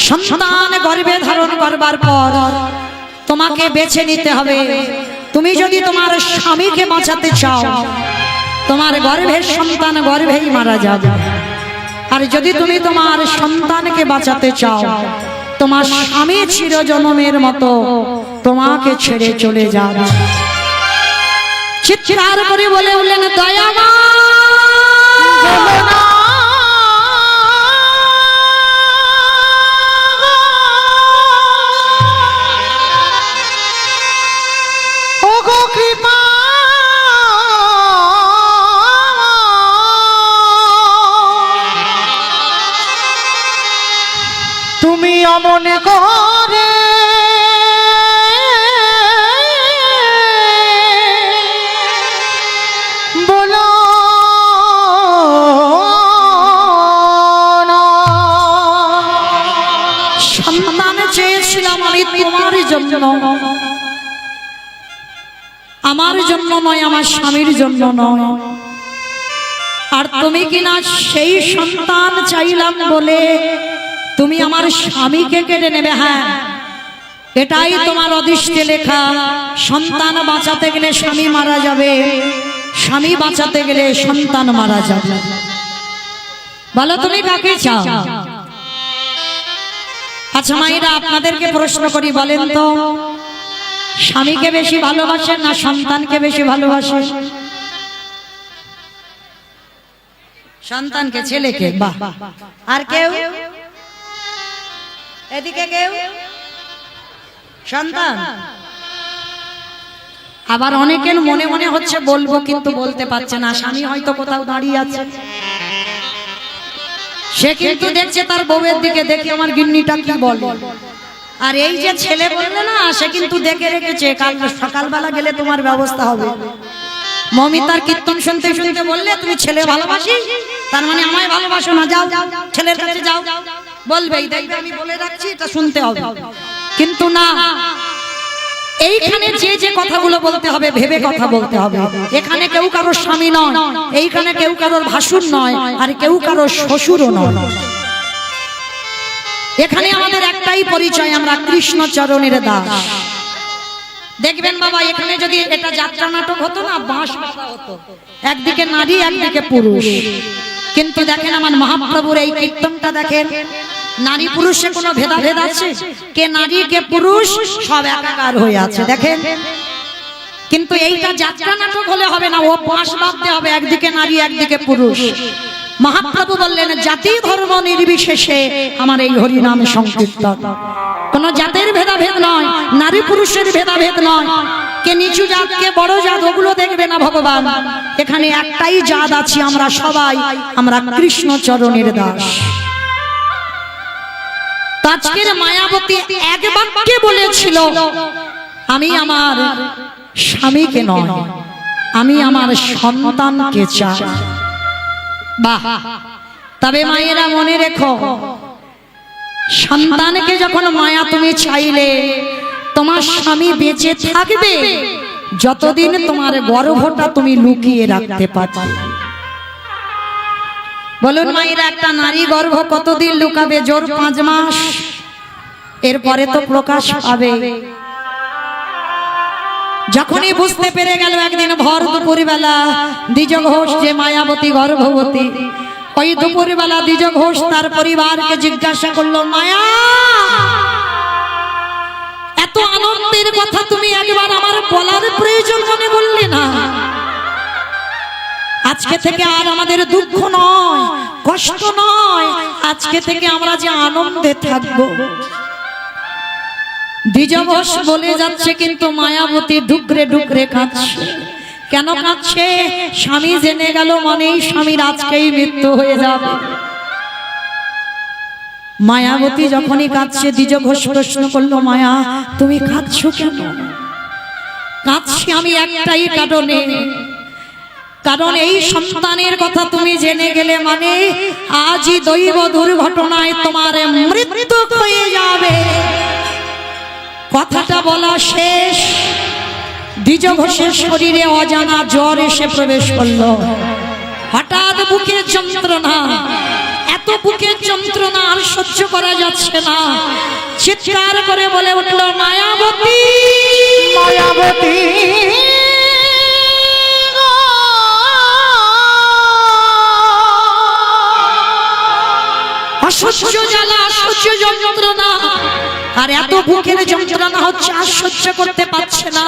সন্তান গর্ভে ধারণ করবার পর তোমাকে বেছে নিতে হবে। তুমি যদি তোমার স্বামীকে বাঁচাতে চাও, তোমার গর্ভের সন্তান গর্ভেই মারা যাবে। আর যদি তুমি তোমার সন্তানকে বাঁচাতে চাও, তোমার স্বামী চিরজন্মের মতো তোমাকে ছেড়ে চলে যাবে। চিৎকার করে বলে উঠলেন, দয়াময় তুমি অমনে করে বলো সন্তান চেয়েছিলাম আমি তোমার জন্য, আমার জন্য নয়, আমার স্বামীর জন্য নয়। আর তুমি কিনা সেই সন্তান চাইলাম বলে তুমি আমার স্বামীকে কেড়ে নেবে। হ্যাঁ, এটাই তোমার অদৃষ্টে লেখা। সন্তান বাঁচাতে গেলে স্বামী মারা যাবে, স্বামী বাঁচাতে গেলে সন্তান মারা যাবে। বলো তুমি কাকে চাও? আচ্ছা মায়েরা, আপনাদেরকে প্রশ্ন করি, বলেন তো, স্বামীকে বেশি ভালোবাসেন না সন্তানকে বেশি ভালোবাসেন? সন্তানকে, ছেলেকে। বাহ। আর কেউ? এদিকে কেউ? সন্তান। আবার অনেকের মনে মনে হচ্ছে বলবো, কিন্তু বলতে পারছে না। স্বামী হয়তো কোথাও দাঁড়িয়ে আছে, সে কিন্তু দেখছে তার বউয়ের দিকে, দেখে আমার গিন্নিটা কি বলে। আর এই যে ছেলে বললে না, সে কিন্তু দেখে রেখেছে কাল সকালবেলা গেলে তোমার ব্যবস্থা হবে। মমিতার কীর্তন শুনতে শুনতে বললে তুমি ছেলে ভালোবাসি, তার মানে আমায় ভালোবাসো না, যাও ছেলের কাছে যাও, বলবে আমি বলে রাখছি, এটা শুনতে হবে। কিন্তু না, এইখানে যে যে কথাগুলো বলতে হবে ভেবে কথা বলতে হবে। এখানে কেউ কারোর স্বামী নয়, এইখানে কেউ কারোর ভাসুর নয়, আর কেউ কারোর শ্বশুরও নয়। এখানে আমাদের একটাই পরিচয়, আমরা কৃষ্ণ চরণের দাস। দেখবেন বাবা, এখানে যদি এটা যাত্রা নাটক হতো না, বাঁশ বাঁধা হতো, একদিকে নারী একদিকে পুরুষ। কিন্তু দেখেন আমার মহাপ্রভুর এই কীর্তনটা দেখেন, নারী পুরুষে কোনো ভেদাভেদ আছে? কে নারী কে পুরুষ সব একাকার হয়ে আছে, দেখেন। কিন্তু এইটা যাত্রা নাটক হলে হবে না, ও বাঁশ বাঁধতে হবে, একদিকে নারী একদিকে পুরুষ। মহাপ্রভু বললেন, জাতি ধর্ম নির্বিশেষে আমার এই হরিনাম সংকীর্তন। কোন জাতের ভেদাভেদ নয়, নারী পুরুষের ভেদাভেদ নয়, কে নিচু জাত কে বড় জাত ওগুলো দেখবে না ভগবান। এখানে একটাই জাত আছি আমরা সবাই, আমরা কৃষ্ণ চরণের দাস। আজকের মায়াবতী এক বাক্যে বলেছিল, আমি আমার স্বামীকে নয়, আমি আমার সন্তানকে চাই। বাহ। তবে মায়েরা মনে রেখো, সন্তানকে যখন মায়া তুমি চাইলে, তোমার স্বামী বেঁচে থাকবে যতদিন তোমার গর্ভটা তুমি লুকিয়ে রাখতে পারবে। বলুন মায়েরা, একটা নারী গর্ভ কতদিন লুকাবে? জোর 5 মাস, এরপরে তো প্রকাশ পাবে। যখনই বুঝতে পেরে গেল একদিন ভর দুপুর বেলা দ্বিজ ঘোষ যে মায়াবতী গর্ভবতী, ওই দুপুর বেলা দ্বিজ ঘোষ তার পরিবারকে জিজ্ঞাসা করলো, মায়া, এত আনন্দের কথা তুমি একবার আমার বলার প্রয়োজন মনে করলে না? আজকে থেকে আর আমাদের দুঃখ নয়, কষ্ট নয়, আজকে থেকে আমরা যে আনন্দে থাকবো। দ্বিজ ঘোষ বলে যাচ্ছে, কিন্তু মায়াবতী ডুকরে ডুকরে কাঁদছে। কেন কাঁদছে? স্বামী জেনে গেল মানেই স্বামীর আজকেই মৃত্যু হয়ে যাবে। মায়াবতী যখনই কাঁদছে, দ্বিজ ঘোষ প্রশ্ন করলো, মায়া তুমি কাঁদছো কেন? কাঁদছি আমি একটাই কারণে, কারণ এই সন্তানের কথা তুমি জেনে গেলে মানে আজই দৈব দুর্ঘটনায় তোমার মৃত্যু হয়ে যাবে। কথাটা বলা শেষ, দ্বিজ ঘোষের শরীরে অজানা জ্বর এসে প্রবেশ করলো। হঠাৎ বুকে যন্ত্রণা, এত এত বুকের যন্ত্রণা আর সহ্য করা যাচ্ছে না, চিৎকার করে বলে উঠল, মায়াবতী মায়াবতী অসহ্য জ্বালা, অসহ্য যন্ত্রণা, আর এত বুকের যন্ত্রণা হচ্ছে আর সহ্য করতে পারছে না।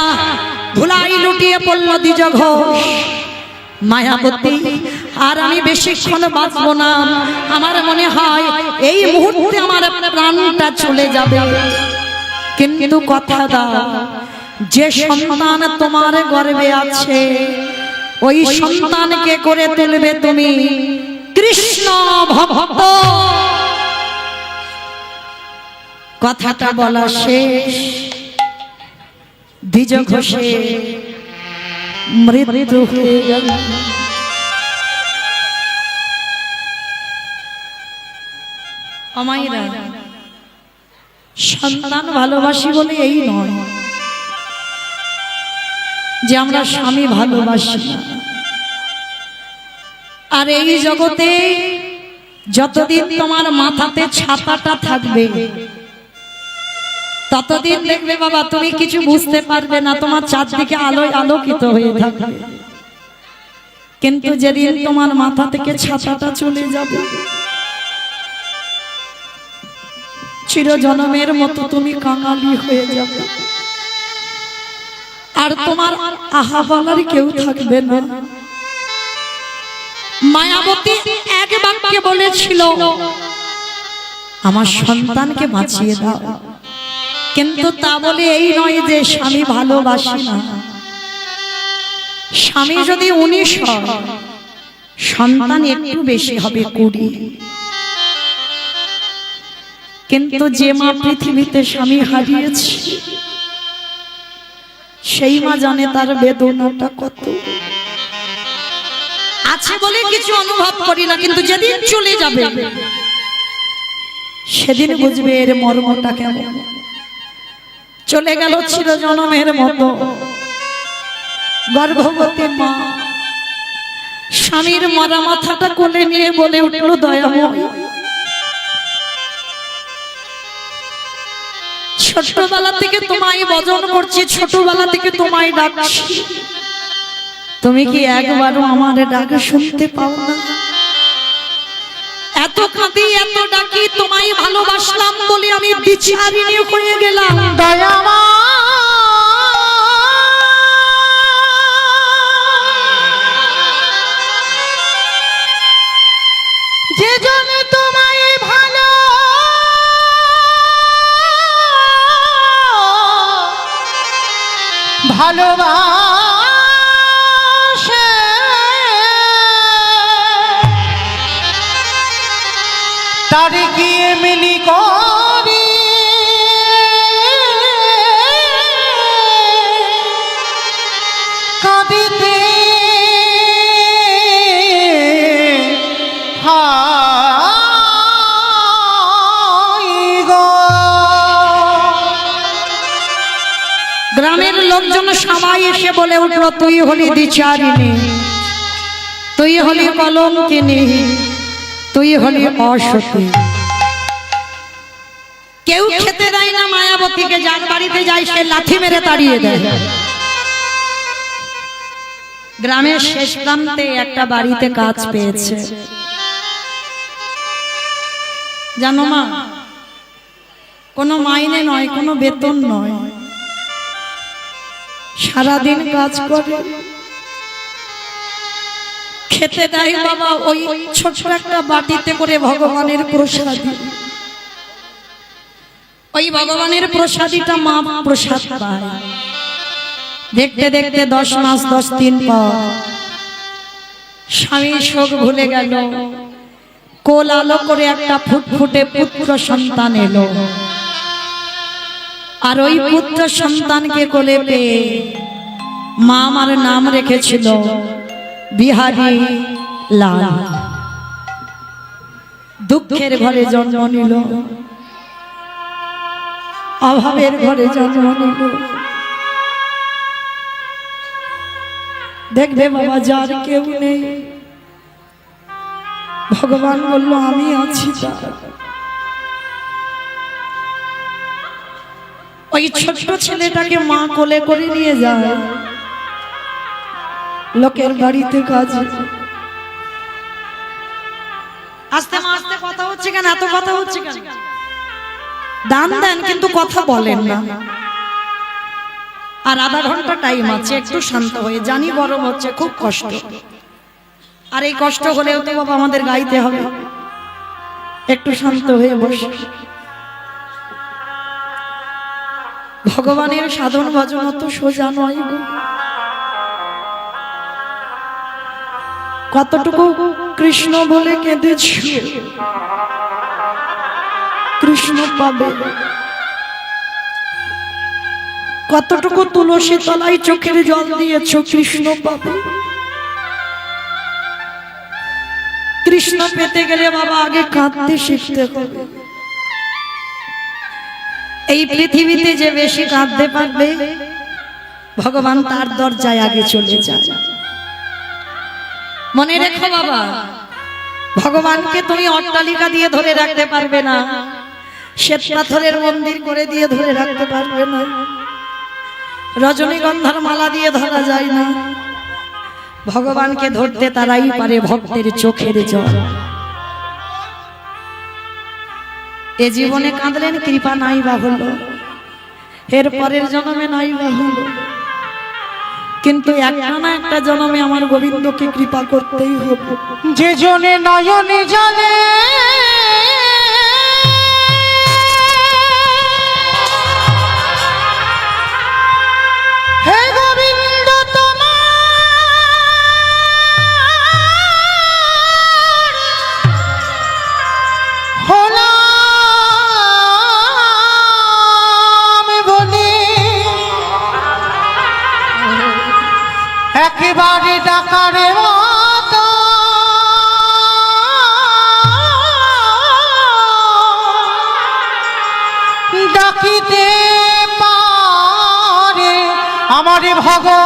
ধুলাই লুটিয়ে পড়ল দ্বিজ ঘোষ। মায়াবতী, আর আমি বেশিক্ষণ বাঁচবো না, আমার মনে হয় এই মুহূর্তে আমার প্রাণটা চলে যাবে। কিন্তু কথা দাও, যে সন্তান তোমার গর্ভে আছে ওই সন্তানকে করে তুলবে তুমি কৃষ্ণ ভক্ত। কথাটা বলা শেষ, দ্বিজ ঘোষে মৃত্যু হয়ে গেল। আমাইরা সন্তান ভালোবাসি বলে এই নয় যে আমরা স্বামী ভালোবাসি না। আর এই জগতে যতদিন তোমার মাথাতে ছাতাটা থাকবে ততদিন দেখবে বাবা তুমি কিছু বুঝতে পারবে না, তোমার চারদিকে আলোয় আলোকিত হয়ে থাকবে। কিন্তু যেদিন তোমার মাথা থেকে ছাতাটা চলে যাবে চিরজন্মের মতো তুমি কাঙালি হয়ে যাবে, আর তোমার আহা বলার কেউ থাকবে না। মায়াবতী এক বাক্যে বলেছিল, আমার সন্তানকে বাঁচিয়ে দাও। কিন্তু তা বলে এই নয় যে স্বামী ভালোবাসি না। স্বামী যদি 19 হয়, সন্তান একটু বেশি হবে 20। কিন্তু যে মা পৃথিবীতে স্বামী হারিয়েছে সেই মা জানে তার বেদনাটা কত। আছে বলে কিছু অনুভব করি না, কিন্তু যেদিন চলে যাবে সেদিন বুঝবে এর মর্মটা কেমন। চলে গেল চিরজন্মের মতো গর্ভবতী মা স্বামীর মরা মাথাটা কোলে নিয়ে বলে উঠল, দয়াময়, ছোটবেলা থেকে তোমায় ভজন করছি, ছোটবেলা থেকে তোমায় ডাকছি, তুমি কি একবারও আমার ডাক শুনতে পাও না? এত কাঁদি এত ডাকি, তোমায় ভালোবাসলাম বলে আমি বিচারিণী হয়ে গেলাম। দয়ামা যে জন তোমায় ভালো ভালোবাসে তারে গিয়ে মিলি করি কাঁদিতে গ্রামের লোকজন সবাই এসে বলে উঠল, তুই হলি দ্বিচারিণী, তুই হলি কলঙ্কিনী, তুই হলি অসতী। কেউ খেতে দেয় না মায়াবতীকে, যার বাড়িতে যায় সে লাথি মেরে তাড়িয়ে দেয়। গ্রামের শেষ প্রান্তে একটা বাড়িতে কাজ পেয়েছে, জানো মা, কোনো মাইনে নয়, কোনো বেতন নয়, সারাদিন কাজ করে, খেতে দেয় বাবা ওই ছোট একটা বাটিতে করে ভগবানের প্রসাদী। ওই ভগবানের প্রসাদীটা মা প্রসাদ পায়। দেখতে দেখতে 10 মাস 10 দিন পর স্বামী শোক ভুলে গেল, কোল আলো করে একটা ফুটফুটে পুত্র সন্তান এলো। আর ওই পুত্র সন্তানকে কোলে পেয়ে মা আমার নাম রেখেছিল বিহারী লাল। দুঃখের ঘরে জন্ম নিল, অভাবের ঘরে জন্ম নিল। দেখবে বাবা, যার কেউ নেই ভগবান বলল আমি আছি তার। ওই ছোট্ট ছেলেটাকে মা কোলে করে নিয়ে যায় লোকের বাড়িতে কাজে। আস্তে আস্তে কথা হচ্ছে কেন, এত কথা হচ্ছে কেন? দান দেন কিন্তু কথা বলেন না। আর আধা ঘন্টা টাইম আছে, একটু শান্ত হয়ে, জানি গরম হচ্ছে, খুব কষ্ট, আর এই কষ্ট হলেও তো বাবা আমাদের গাইতে হবে। একটু শান্ত হয়ে বসে। ভগবানের সাধন ভজন অত সোজা নয় গো। কতটুকু কৃষ্ণ বলে কেঁদেছ, কৃষ্ণ পাবে। কতটুকু তুলসী তলায় চোখের জল দিয়েছ, কৃষ্ণ পাবে। কৃষ্ণ পেতে গেলে বাবা আগে কাঁদতে শিখতে হবে। এই পৃথিবীতে যে বেশি কাঁদতে পারবে ভগবান তার দরজায় আগে চলে যায়। মনে রেখো বাবা, ভগবানকে তুমি অট্টালিকা দিয়ে ধরে রাখতে পারবে না, শ্বেত পাথরের মন্দির করে দিয়ে ধরে রাখতে পারবে না, রজনীগন্ধার মালা দিয়ে ধরা যায় না। ভগবানকে ধরতে তারাই পারে ভক্তের চোখের জল। এ জীবনে কাঁদলেন, কৃপা নাই বা হলো, এর পরের জন্মে নাই বা হলো, কিন্তু একটা না একটা জন্মে আমার গোবিন্দকে কৃপা করতেই হবে। যে জনে নয়নে জলে হে গোবিন্দ তোমার হলাম বলে একেবারে ডাকারে মতো ডাকিতে পারে আমার ভগবান।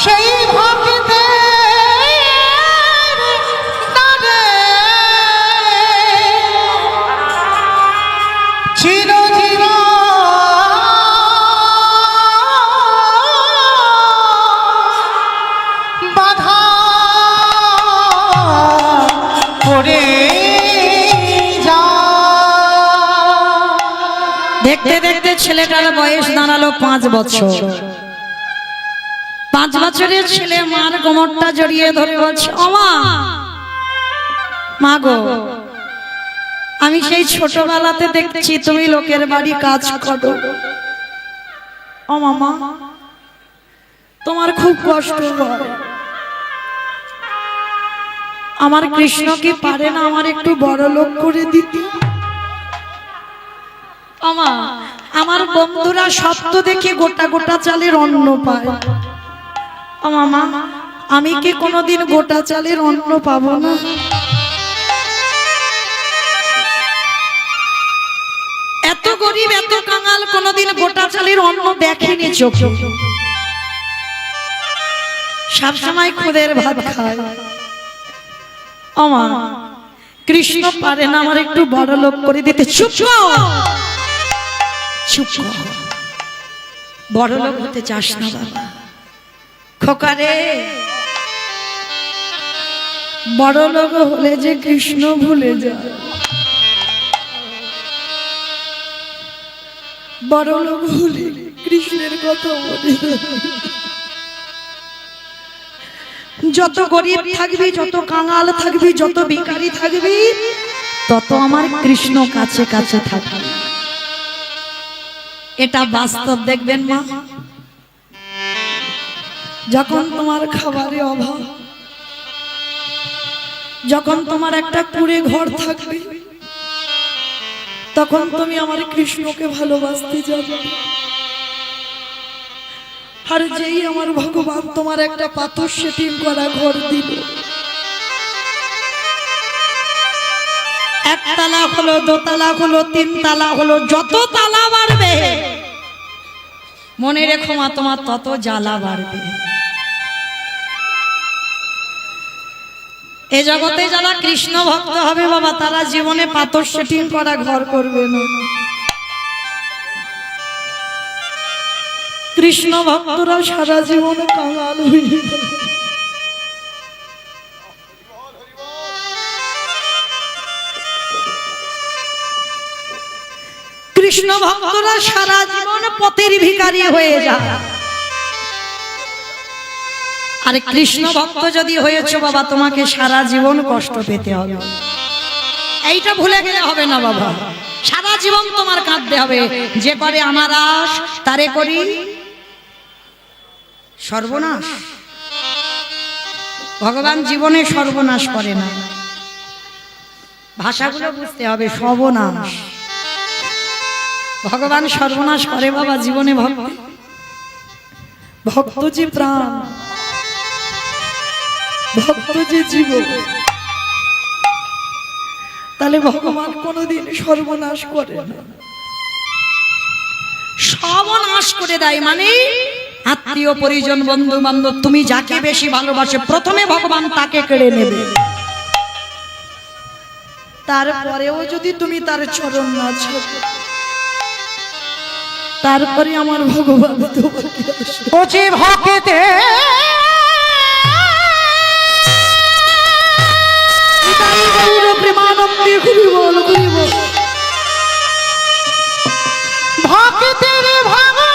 সেই ভক্তে চিরজীব বাধা করে যা। দেখতে দেখতে ছেলেটার বয়স দাঁড়ালো 5 বছর। 5 বছরের ছেলে মার কোমরটা জড়িয়ে ধরে বলছে, ওমা, মা গো, আমি সেই ছোটবেলাতে দেখছি তুমি লোকের বাড়ি কাজ করো। ও মামা, তোমার খুব কষ্ট হয়। আমার কৃষ্ণ কি পারে না আমার একটু বড় লোক করে দিতে? আমা, আমার বন্ধুরা সত্য দেখে গোটা গোটা চালের অন্ন পায়। ও মামা, আমি কি কোনোদিন গোটা চালের অন্ন পাবো না? এত গরিব, এত কাঙাল কোনোদিন গোটা চালের অন্ন দেখেনি চোখে। সবসময় খুদের ভাত খায়। আমা, কৃষ্ণ পারে না আমার একটু বড় লোক করে দিতে? চুপ কর, চুপ কর, বড় লোক হতে চাস না বাবা। খোকা রে, বড় লোক হলে যে কৃষ্ণ ভুলে যায়। বড় লোক হলে কৃষ্ণের কথা মনে হয়। যত গরিব থাকবি, যত কাঙাল থাকবি, যত ভিখারি থাকবি, তত আমার কৃষ্ণ কাছে কাছে থাকবে। এটা বাস্তব। দেখবেন মা, যখন তোমার খাবারের অভাব, যখন তোমার একটা কুঁড়ে ঘর থাকবে, তখন তুমি আমার কৃষ্ণকে ভালোবাসতে যাবে। আর যেই আমার ভগবান তোমার একটা পাথর সেটিং করা ঘর দিল, একতলা হলো, দোতলা হলো, 3 তালা হলো, যত তালা বাড়বে মনে রেখো মা, তোমার তত জ্বালা বাড়বে। এ জগতে যারা কৃষ্ণ ভক্ত হবে বাবা, তারা জীবনে পাথর সেটিং করা ঘর করবে না। কৃষ্ণ ভক্তরা সারা জীবন কাঙাল হয়ে যাবে। কৃষ্ণ ভক্তরা সারা জীবন পথের ভিখারি হয়ে যায়। আর কৃষ্ণ ভক্ত যদি হয়েছে বাবা, তোমাকে সারা জীবন কষ্ট পেতে হবে। এইটা ভুলে গেলে হবে না বাবা, সারা জীবন তোমার কাঁদতে হবে। যে করে আমার আশ তারে করি সর্বনাশ। ভগবান জীবনে সর্বনাশ করে না, ভাষাগুলো বুঝতে হবে। সর্বনাশ ভগবান সর্বনাশ করে বাবা জীবনে। ভক্ত যে প্রাণ, ভক্ত যে জীবন, তাহলে ভগবান কোনদিন সর্বনাশ করে না। সর্বনাশ করে দেয় মানে আত্মীয় পরিজন বন্ধু বান্ধব তুমি যাকে বেশি ভালোবাসে প্রথমে ভগবান তাকে কেড়ে নেবে। তারপরেও যদি তুমি তার চরণ না ছোঁবে, তারপরে আমার ভগবান তোমাকে ও যে ভক্তে প্রেমানন্দে ঘুরি বল ঘুরি বল ভক্তের ভাঙা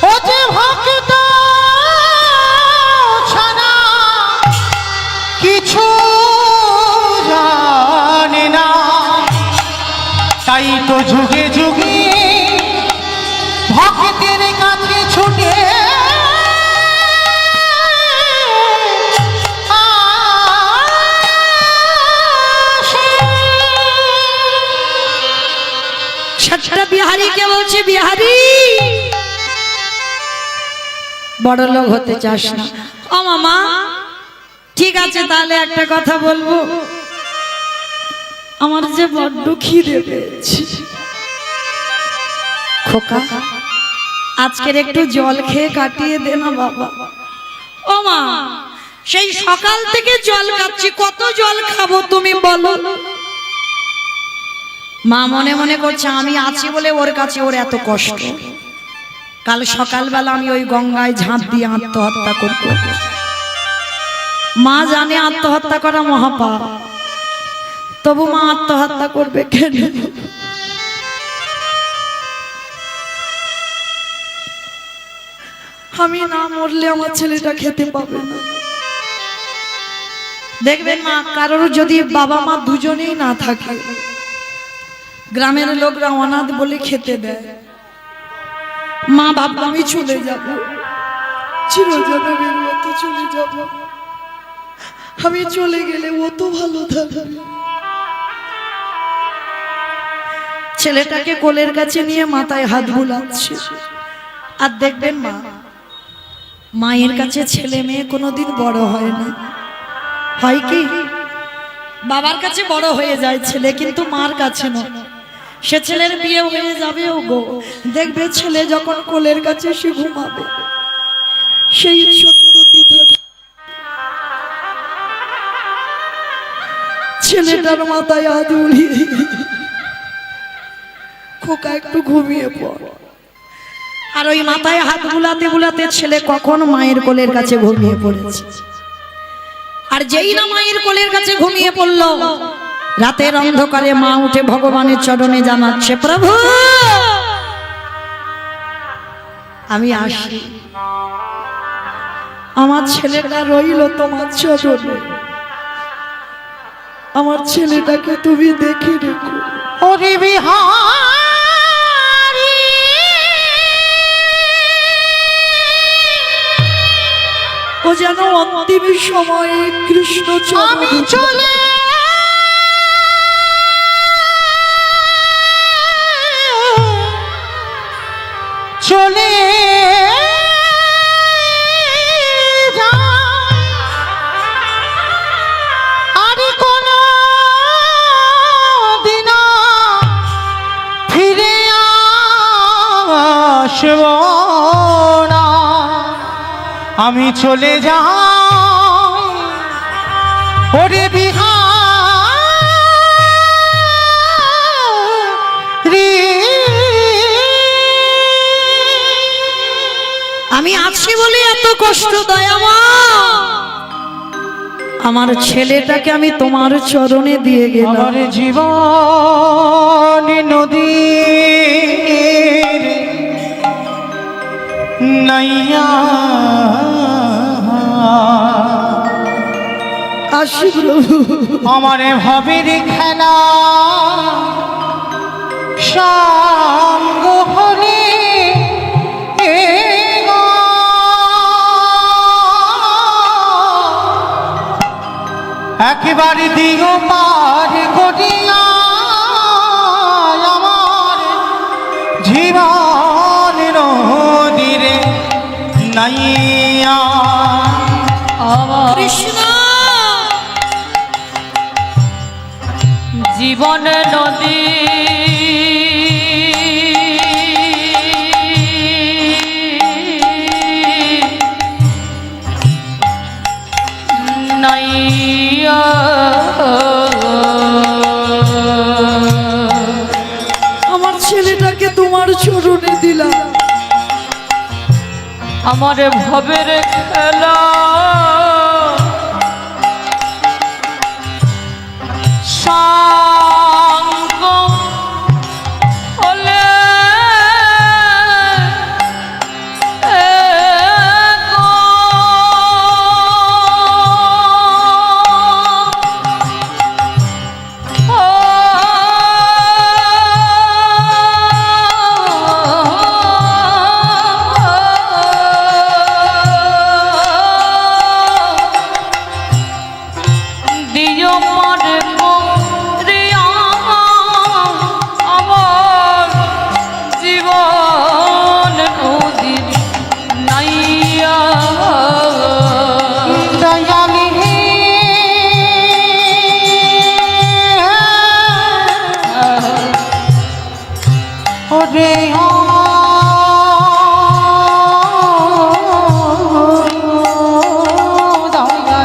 ও যে ভক্ত ছাড়া কিছু জানে না, তাই তো যুগে যুগে ভক্তের কাছে ছুটে বিহারি কে বলছে বিহারি, বড় লোক হতে চাস না? ও মামা ঠিক আছে, তাহলে একটা কথা বলবো, আমার যে বড্ড খিদে পেয়েছে। খোকা আজকের একটু জল খেয়ে কাটিয়ে দে না বাবা। ও মা সেই সকাল থেকে জল খাচ্ছি, কত জল খাবো তুমি বলো? মা মনে মনে করছে আমি আছি বলে ওর কাছে ওর এত কষ্ট। কাল সকালবেলা আমি ওই গঙ্গায় ঝাঁপ দিয়ে আত্মহত্যা করব। মা জানে আত্মহত্যা করা মহাপাপ, তবু মা আত্মহত্যা করবে কেন? আমি না মরলে আমার ছেলেটা খেতে পাবে না। দেখবেন মা, কারোর যদি বাবা মা দুজনেই না থাকে, গ্রামের লোকরা অনাথ বলে খেতে দেয়। মা ভাববে আমি চলে যাব, চিরজীবনের মতো চলে যাব, আমি চলে গেলে ও তো ভালো থাকবে। ছেলেটাকে কোলের কাছে নিয়ে মাথায় হাত বুলাচ্ছে। আর দেখবেন মা, মায়ের কাছে ছেলে মেয়ে কোনোদিন বড় হয় না। হয় কি, বাবার কাছে বড় হয়ে যায় ছেলে, কিন্তু মার কাছে নয়। সে ছেলের বিয়ে হয়ে যাবে ও গো, দেখবে ছেলে যখন কোলের কাছে সে ঘুমাবে, সেই ছোট্ট ছেলেটার মাথায় হাত উড়িয়ে, খোকা একটু ঘুমিয়ে পড়। আর ওই মাথায় হাত বুলাতে বুলাতে ছেলে কখন মায়ের কোলের কাছে ঘুমিয়ে পড়েছে। আর যেই না মায়ের কোলের কাছে ঘুমিয়ে পড়ল, রাতের অন্ধকারে মা উঠে ভগবানের চরণে জানাচ্ছে, প্রভু আমি আসি, আমার ছেলেটা রইল তোমার চরণে, আমার ছেলেটাকে তুমি দেখে রেখো। ওরে বিহারী ও যেন অন্তিম সময়ে কৃষ্ণ আমি চলে চলে যা আসব না, আমি চলে যাই ওরে বিহারি। আমি আছি বলে এত কষ্ট দয়ামা, আমার ছেলেটাকে আমি তোমার চরণে দিয়ে গেলাম। আমার জীবন নদীর নাইয়া আসি প্রভু, আমার ভবের খেলা সঙ্গ হলে একেবারে দিও পার করিয়া আমার জীবন নদীরে নাইয়া। কৃষ্ণ জীবন নদী নাইয়া, আমার ছেলেটাকে তোমার চরণে দিলাম। আমার ভবের খেলা সঙ্গ হলে দিও মরে রিয়া আমার জীবন নদীর নাইয়া। দয়ালি হে ওরে দয়াল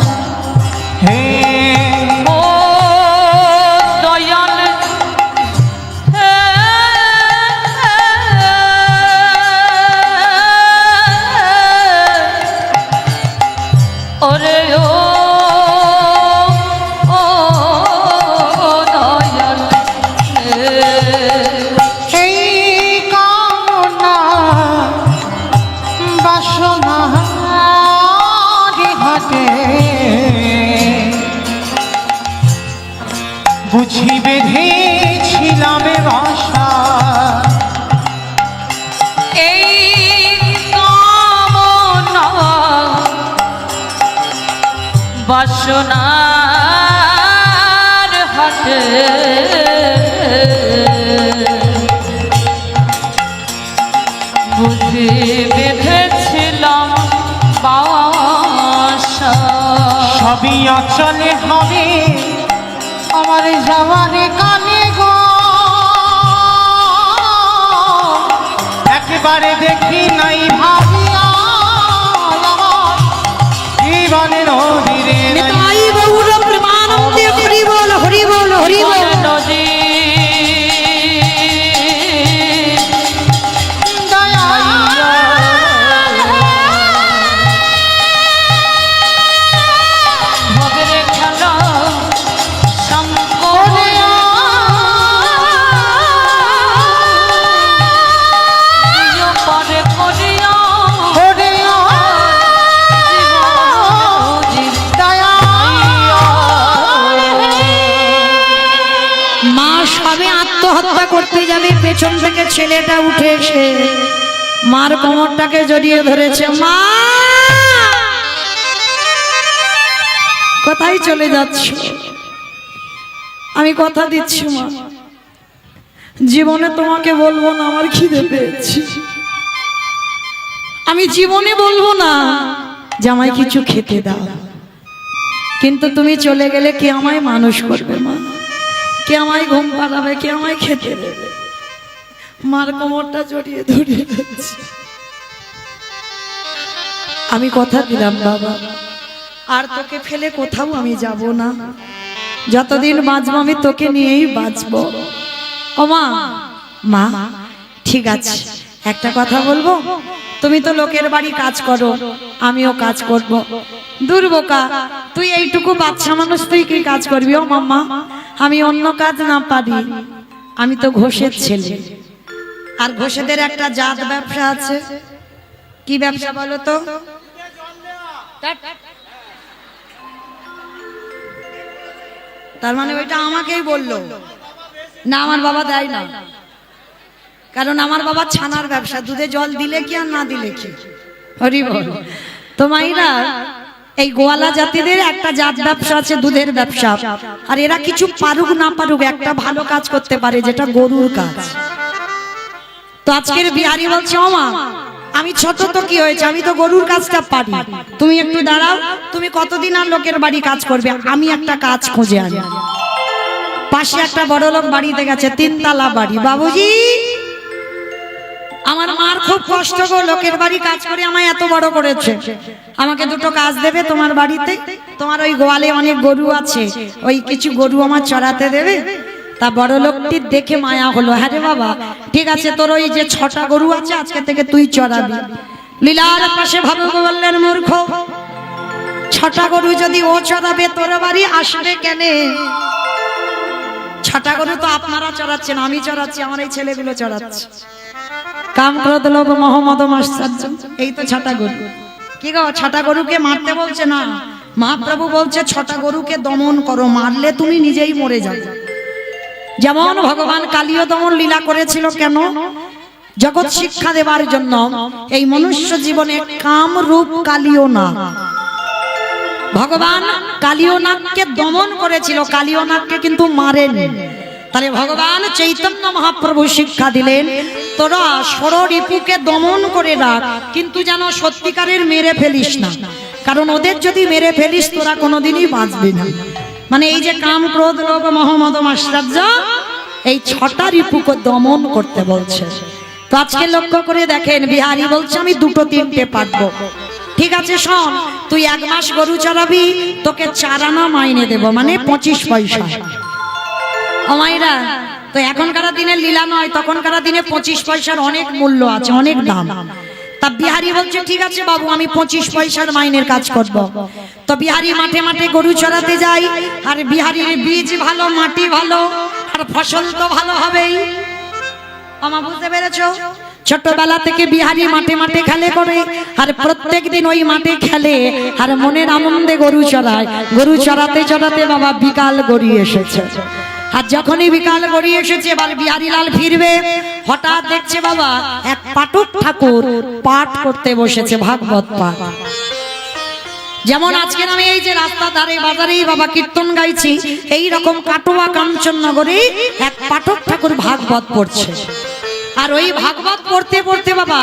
হে ও দয়াল হে, ওরে ও দয়াল হে, এই কামনা বাসনা হাটে বুঝি বেঁধেছিলাম বাসা। এই কামনা বাসনার হাতে বুঝি বেঁধেছিলাম বাসা। সবই অচলে হবে আমার যাওয়ারে কানে গো, একবারে দেখি নাই ভাবিয়া আমার জীবনে নদীরে নাই। নিতাই গৌর প্রেমানন্দে হরি বল হরি বল হরি বল। নদী ভবের খেলা শঙ্করে পরে করিয়া মা সবে আত্মহত্যা করতে যাবে, পেছন থেকে ছেলেটা উঠে এসে মার কোমরটাকে জড়িয়ে ধরেছে। মা কোথায় চলে যাচ্ছ? আমি কথা দিচ্ছি মা, জীবনে তোমাকে বলবো না আমার খিদে পেয়েছি। আমি জীবনে বলবো না যে আমায় কিছু খেতে দাও, কিন্তু তুমি চলে গেলে কে আমায় মানুষ করবে মা? কে আমায় ঘুম পাড়াবে? কে আমায় খেতে দেবে? মার কোমরটা জড়িয়ে ধরে রয়েছে। আমি কথা দিলাম বাবা, আর তোকে ফেলে কোথাও আমি যাব না, যতদিন বাঁচবো আমি তোকে নিয়েই বাঁচবো। ও মা, মা ঠিক আছে, একটা কথা বলবো, তুমি তো লোকের বাড়ি কাজ করো, আমিও কাজ করব। দুর্বোকা, তুই এইটুকু বাচ্চা মানুষ, তুই কি কাজ করবি? ও মাম্মা, আমি অন্য কাজ না পারি, আমি তো ঘোষের ছেলে, আর ঘোষেদের একটা জাত ব্যবসা আছে। কি ব্যবসা বলো তো? তার মানে ওইটা আমাকেই বললো না, আমার বাবা দেয় না, কারণ আমার বাবা ছানার ব্যবসা, দুধে জল দিলে কি আর না দিলে কি। হরি বল। তো মাইরা, এই গোয়ালা জাতিদের একটা জাত ব্যবসা আছে, দুধের ব্যবসা, আর এরা কিছু পারুক না পারুক একটা ভালো কাজ করতে পারে, যেটা গরুর কাজ। তো আজকের বিহারি বলছে, ও মা, আমি ছোট তো কি হয়েছে, আমি তো গরুর কাজটা পারি, তুমি একটু দাঁড়াও, তুমি কতদিন আর লোকের বাড়ি কাজ করবে, আমি একটা কাজ খুঁজে আনি। পাশে একটা বড় লোক বাড়িতে গেছে, 3 তলা বাড়ি। বাবুজি, আমার মার খুব কষ্ট গো, লোকের বাড়ি কাজ করে আমায় এত বড় করেছে, আমাকে দুটো কাজ দেবে তোমার বাড়িতে? তোমার ওই গোয়ালে অনেক গরু আছে, ওই কিছু গরু আমার চড়াতে দেবে? তা বড় লোকটির দেখে মায়া হলো। হ্যাঁ রে বাবা, ঠিক আছে, তোর ওই যে 6টা গরু আছে আজকে থেকে তুই চড়াবি। লীলার পাশে ভাবু বললেন, মূর্খ, 6টা গরু যদি ও চড়াবে, তোর বাড়ি আসবে কেন? 6টা গরু তো আপনারা চড়াচ্ছেন, আমি চড়াচ্ছি, আমার এই ছেলেগুলো চড়াচ্ছে। কাম ক্রোধ লোভ মোহ মদ মাৎসর্য, এই তো 6টা গরু। কি গো, 6টা গরুকে মারতে বলছে না, মহাপ্রভু বলছে 6টা গরুকে দমন করো, মারলে তুমি নিজেই মরে যাবে। যেমন ভগবান কালীয় দমন লীলা করেছিল, কেন? জগৎ শিক্ষা দেবার জন্য। এই মনুষ্য জীবনে কাম রূপ কালীয় না, ভগবান কালীয় নাগকে দমন করেছিল, কালীয় নাগকে কিন্তু মারেনি। তাহলে ভগবান চৈতন্য মহাপ্রভু শিক্ষা দিলেন, তোরা ষড়রিপুকে দমন করে রাখ, কিন্তু যেন সত্যিকারের মেরে ফেলিস না, কারণ ওদের যদি মেরে ফেলিস তোরা কোনোদিনই বাঁচবি না। মানে এই যে কাম ক্রোধ লোভ মোহ মদ মাৎসর্য, এই 6টা রিপুকে দমন করতে বলছে। তো আজকে লক্ষ্য করে দেখেন, বিহারি বলছে আমি 2-3টে পারবো। ঠিক আছে, শোন, তুই 1 মাস গরু চড়াবি, তোকে 4 আনা মাইনে দেব, মানে 25 পয়সা। ও মাইরা, তো এখনকার দিনে লীলা নয়, তখনকার দিনে 25 পয়সার অনেক মূল্য আছে, অনেক দাম। তা বিহারি বলছে, ঠিক আছে বাবু, আমি 25 পয়সার মাইনের কাজ করব। তো বিহারি মাঠে মাঠে গরু চড়াতে যায়, আর বিহারির বীজ ভালো, মাটি ভালো, আর ফসল তো ভালো হবেই। আমা বুঝতে পেরেছো? ছোটবেলা থেকে বিহারি মাঠে মাঠে খেলে করে, আর প্রত্যেক দিন ওই মাঠে খেলে, আর মনের আনন্দে গরু চড়ায়। গরু চড়াতে চড়াতে বাবা বিকাল গড়িয়ে এসেছে, আর যখনই বিকাল গড়িয়ে এসেছে, এবার বিহারীলাল ফিরবে, হঠাৎ দেখছে বাবা এক পাঠক ঠাকুর পাঠ করতে বসেছে, ভাগবত পাঠ। যেমন আজকে আমি এই যে রাস্তা ধারে বাজারেই বাবা কীর্তন গাইছি, এই রকম কাটোয়া কাঞ্চননগরে এক পাঠক ঠাকুর ভাগবত পড়ছে। আর ওই ভাগবত পড়তে পড়তে বাবা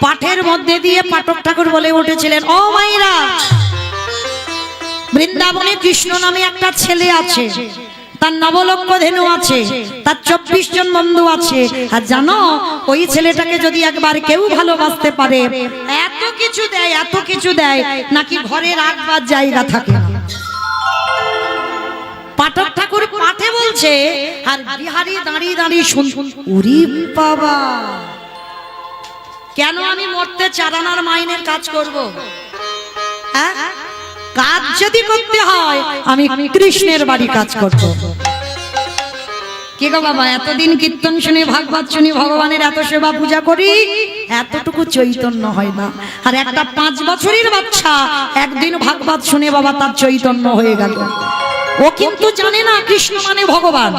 পাঠের মধ্যে দিয়ে পাঠক ঠাকুর বলে উঠেছিলেন, ও মাইরা, বৃন্দাবনে কৃষ্ণ নামে একটা ছেলে আছে, তার 9 লক্ষ ধেনু আছে, তার 24 জন বন্ধু আছে, আর জানো ওই ছেলেটাকে যদি একবার কেউ ভালোবাসতে পারে, এত কিছু দেয়, এত কিছু দেয়, নাকি ঘরে রাখবার জায়গা থাকে না। পাঠক ঠাকুর পাঠে বলছে, আর বিহারি দাঁড়িয়ে দাঁড়িয়ে শুন, ওরে বাবা, কেন আমি মরতে 4 আনার মাইনের কাজ করব? হ্যাঁ, কাজ যদি করতে হয় আমি কৃষ্ণের বাড়ি কাজ করব। কি গো বাবা, এতদিন কীর্তন শুনে, ভাগবত শুনি, ভগবানের এত সেবা পূজা করি, এতটুকু চৈতন্য হয় না। আর একটা 5 বছরের বাচ্চা একদিন ভাগবত শুনে বাবা তার চৈতন্য হয়ে গেল। ও কিন্তু জানে না কৃষ্ণ মানে ভগবান,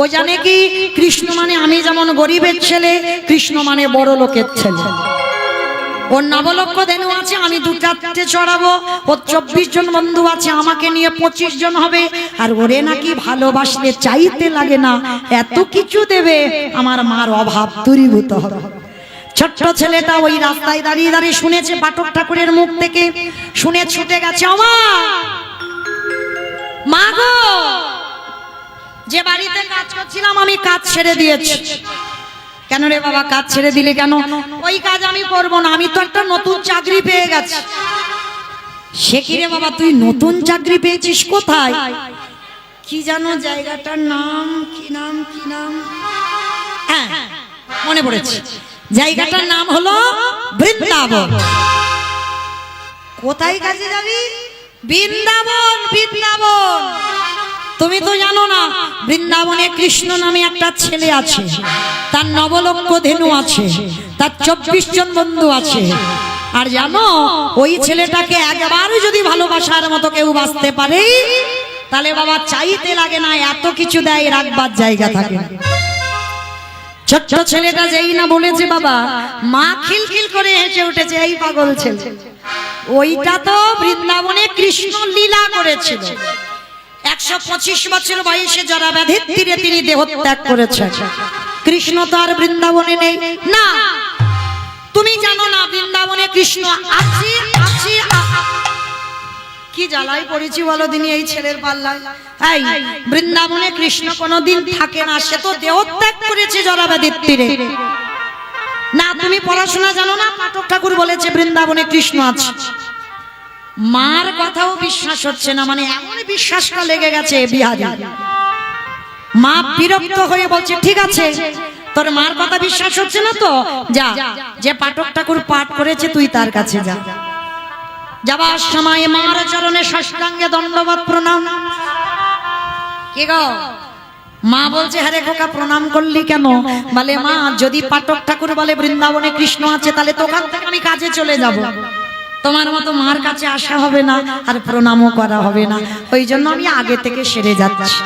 ও জানে কি কৃষ্ণ মানে আমি যেমন গরিবের ছেলে, কৃষ্ণ মানে বড় লোকের ছেলে। ওর 9 লক্ষ ধেনু আছে, আমি 2-4টে চড়াবো, ওর 24 জন বন্ধু আছে, আমাকে নিয়ে 25 জন হবে, আর ওরে নাকি ভালোবাসলে চাইতে লাগে না, এত কিছু দেবে, আমার মার অভাব দূরীভূত হবে। ছোট্ট ছেলেটা ওই রাস্তায় দাঁড়িয়ে দাঁড়িয়ে শুনেছে পাঠক ঠাকুরের মুখ থেকে, শুনে ছুটে গেছে, ওমা মা গো, যে বাড়িতে কাজ করছিলাম আমি কাজ ছেড়ে দিয়েছি, কেন রে বাবা কাজ ছেড়ে দিলে কেন? ওই কাজ আমি করব না, আমি তো একটা নতুন চাকরি পেয়ে গেছি। সে কি রে বাবা, তুই নতুন চাকরি পেয়েছিস কোথায়? কি জানো জায়গাটার নাম, কি নাম কি নাম, হ্যাঁ মনে পড়েছে, জায়গাটার নাম হলো বৃন্দাবন। কোথায় কাজে যাবি? বৃন্দাবন। বৃন্দাবন তুমি তো জানো না, বৃন্দাবনে কৃষ্ণ নামে একটা ছেলে আছে, তার 9 লক্ষ ধেনু আছে, তার 24 জন বন্ধু আছে। আর জানো ওই ছেলেটাকে একবার যদি ভালোবাসার মতো কেউ বাঁচতে পারে, তাহলে বাবা চাইতে লাগে না, এত কিছু দেয়, রাখবার জায়গা থাকে। ছোট্ট ছেলেটা যেই না বলেছে বাবা, মা খিলখিল করে হেসে উঠেছে, এই পাগল ছেলে। ওইটা তো বৃন্দাবনে কৃষ্ণ লীলা করেছিল। 125 বছর বয়সে জরা ব্যাধির তীরে তিনি দেহত্যাগ করেছেন। কৃষ্ণ তো আর বৃন্দাবনে নেই না। তুমি জানো না বৃন্দাবনে কৃষ্ণ আছে আছে। কি জ্বালাই পড়েছি বলো দিনী এই ছেলের পাল্লায়। এই বৃন্দাবনে কৃষ্ণ কোনোদিন থাকে না, সে তো দেহত্যাগ করেছে জরা ব্যাধির তীরে। না তুমি পড়াশোনা জানো না, পাঠক ঠাকুর বলেছে বৃন্দাবনে কৃষ্ণ আছে। মার কথাও বিশ্বাস হচ্ছে না, মানে এমন বিশ্বাসটা লেগে গেছে বিহারী। মা বিরক্ত হয়ে বলছে, ঠিক আছে তোর মার কথা বিশ্বাস হচ্ছে না তো যা, যে পাঠক ঠাকুর পাঠ করেছে তুই তার কাছে যা। যাবার সময় মার চরণে সাষ্টাঙ্গে দণ্ডবত প্রণাম। কি গো মা বলছে, হ্যাঁ রে খোকা প্রণাম করলি কেন? বলে মা যদি পাঠক ঠাকুর বলে বৃন্দাবনে কৃষ্ণ আছে, তাহলে তোখান থেকে আমি কাজে চলে যাব, তোমার মতো মার কাছে আসা হবে না আর প্রণামও করা হবে না, ওই জন্য আমি আগে থেকে সেরে যাচ্ছি।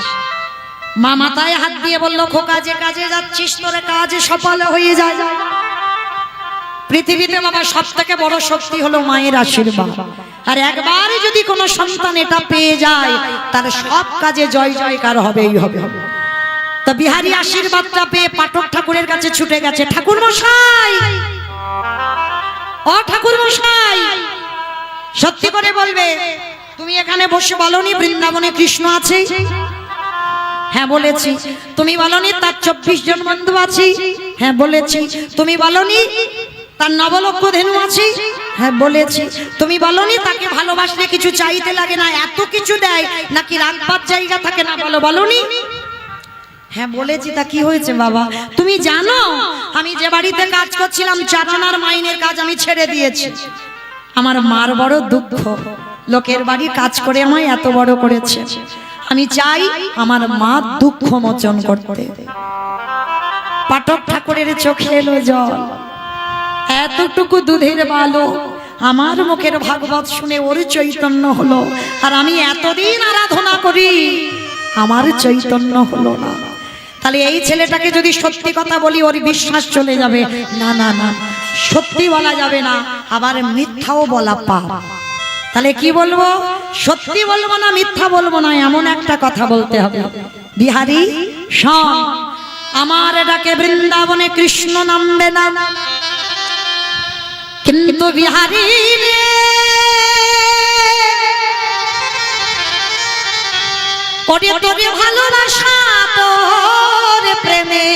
মা মাথায় হাত দিয়ে বলল, খোকা যে কাজে যাচ্ছিস তোর কাজে সফল হয়ে যায়। পৃথিবীতে বাবা সব থেকে বড় শক্তি হলো মায়ের আশীর্বাদ। আর একবারই যদি কোনো সন্তান এটা পেয়ে যায়, তার সব কাজে জয় জয়কার হবেই হবে। তো বিহারী আশীর্বাদটা পেয়ে পাঠক ঠাকুরের কাছে ছুটে গেছে। ঠাকুর মশাই, ও ঠাকুর মশাই, সত্যি করে বলবে তুমি এখানে বসে বলনি বৃন্দাবনে কৃষ্ণ আছে? হ্যাঁ বলেছি। তুমি বলনি তার 24 জন বন্ধু আছে? হ্যাঁ বলেছি। তুমি বলনি তার 9 লক্ষ ধেনু আছে? হ্যাঁ বলেছি। তুমি বলনি তাকে ভালোবাসলে কিছু চাইতে লাগে না, এত কিছু দেয়, নাকি রাখবার জায়গা থাকে না? বলনি? হ্যাঁ বলেছি। তা কি হয়েছে বাবা? তুমি জানো আমি যে বাড়িতে কাজ করছিলাম 4 আনার মাইনের কাজ আমি ছেড়ে দিয়েছি। আমার মার বড় দুঃখ, লোকের বাড়ি কাজ করে আমায় এত বড় করেছে, আমি চাই আমার মা দুঃখ মোচন করতে। পাঠক ঠাকুরের চোখে এলো জল। এতটুকু দুধের বালো, আমার মুখের ভাগবত শুনে ওর চৈতন্য হলো, আর আমি এতদিন আরাধনা করি আমার চৈতন্য হলো না। তাহলে এই ছেলেটাকে যদি সত্যি কথা বলি ওর বিশ্বাস চলে যাবে। না না না, সত্যি বলা যাবে না, আবার মিথ্যাও বলা পাপ। তাহলে কি বলবো? সত্যি বলবো না মিথ্যা বলবো না, এমন একটা কথা বলতে হবে। বিহারী শোন, আমার ডাকে বৃন্দাবনে কৃষ্ণ নামবে না, কিন্তু বিহারী রে ওরে তোরে ভালোবাসা তোর প্রেমে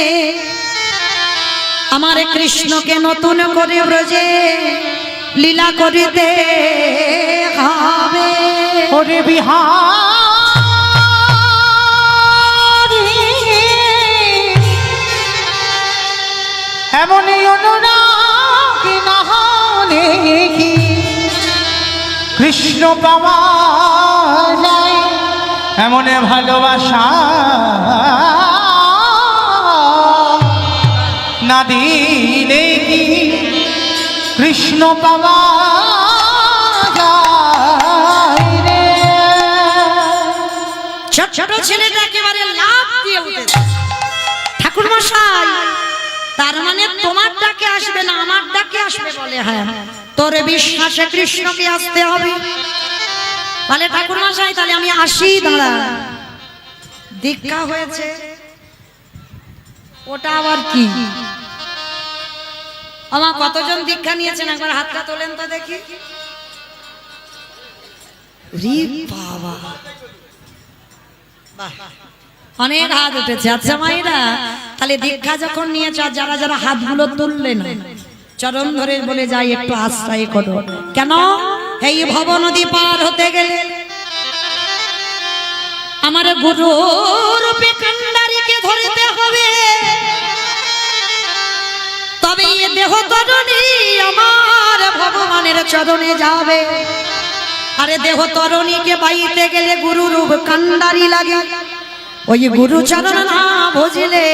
আমার কৃষ্ণকে নতুন করে ব্রজে লীলা করিতে হবে। ওরে বিহারী এমনই অনুরাগ না হলে কি কৃষ্ণ পাওয়া যায়? এমন ভালোবাসা না দিলে কি কৃষ্ণ পাওয়া যায় রে? ছোট ছোট ছেলেটা একেবারে লাফ দিয়ে উঠেছে। ঠাকুর মশাই, তার মানে তোমার ডাকে আসবে না আমার ডাকে আসবে? বলে হ্যাঁ। তোর বিশ্বাসে কৃষ্ণকে আসতে হবে। বলে ঠাকুর মশাই তাহলে আমি আসি। দাঁড়া, দীক্ষা হয়েছে ওটা আবার কি? আমার কতজন দীক্ষা নিয়েছেন একবার হাতটা তোলেন তো দেখি। রে বাবা, অনেক হাত উঠেছে। আচ্ছা মায়েরা, তাহলে দীক্ষা যখন নিয়েছ, আর যারা যারা হাতগুলো তুললে না, চরণ ধরে বলে যাই একটু আশ্রয় করো। কেন? এই ভব নদী পার হতে গেলে আমার গুরু রূপে কান্ডারিকে ধরতে হবে, তবে এই দেহ তরণী আমার ভগবানের চরণে যাবে। আরে দেহ তরণীকে বাইতে গেলে গুরু রূপ কান্ডারি লাগে। ওই গুরু চরণ না ভজলে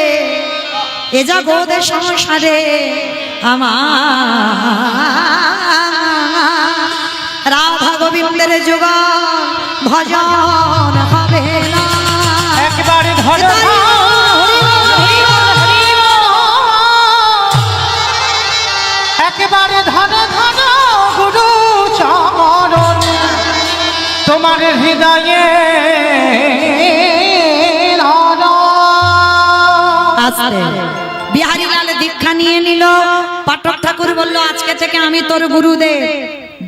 এ জগৎ সংসারে আমার রাধা গোবিন্দের যুগ ভজন হবে না। একবারে ধরো একেবারে ধরো ধরো গুরু চরণ তোমার হৃদয়ে বিহারী লাল দীক্ষা নিয়ে নিল। পাঠক ঠাকুর বলল, আজকে থেকে আমি তোর গুরুদেব,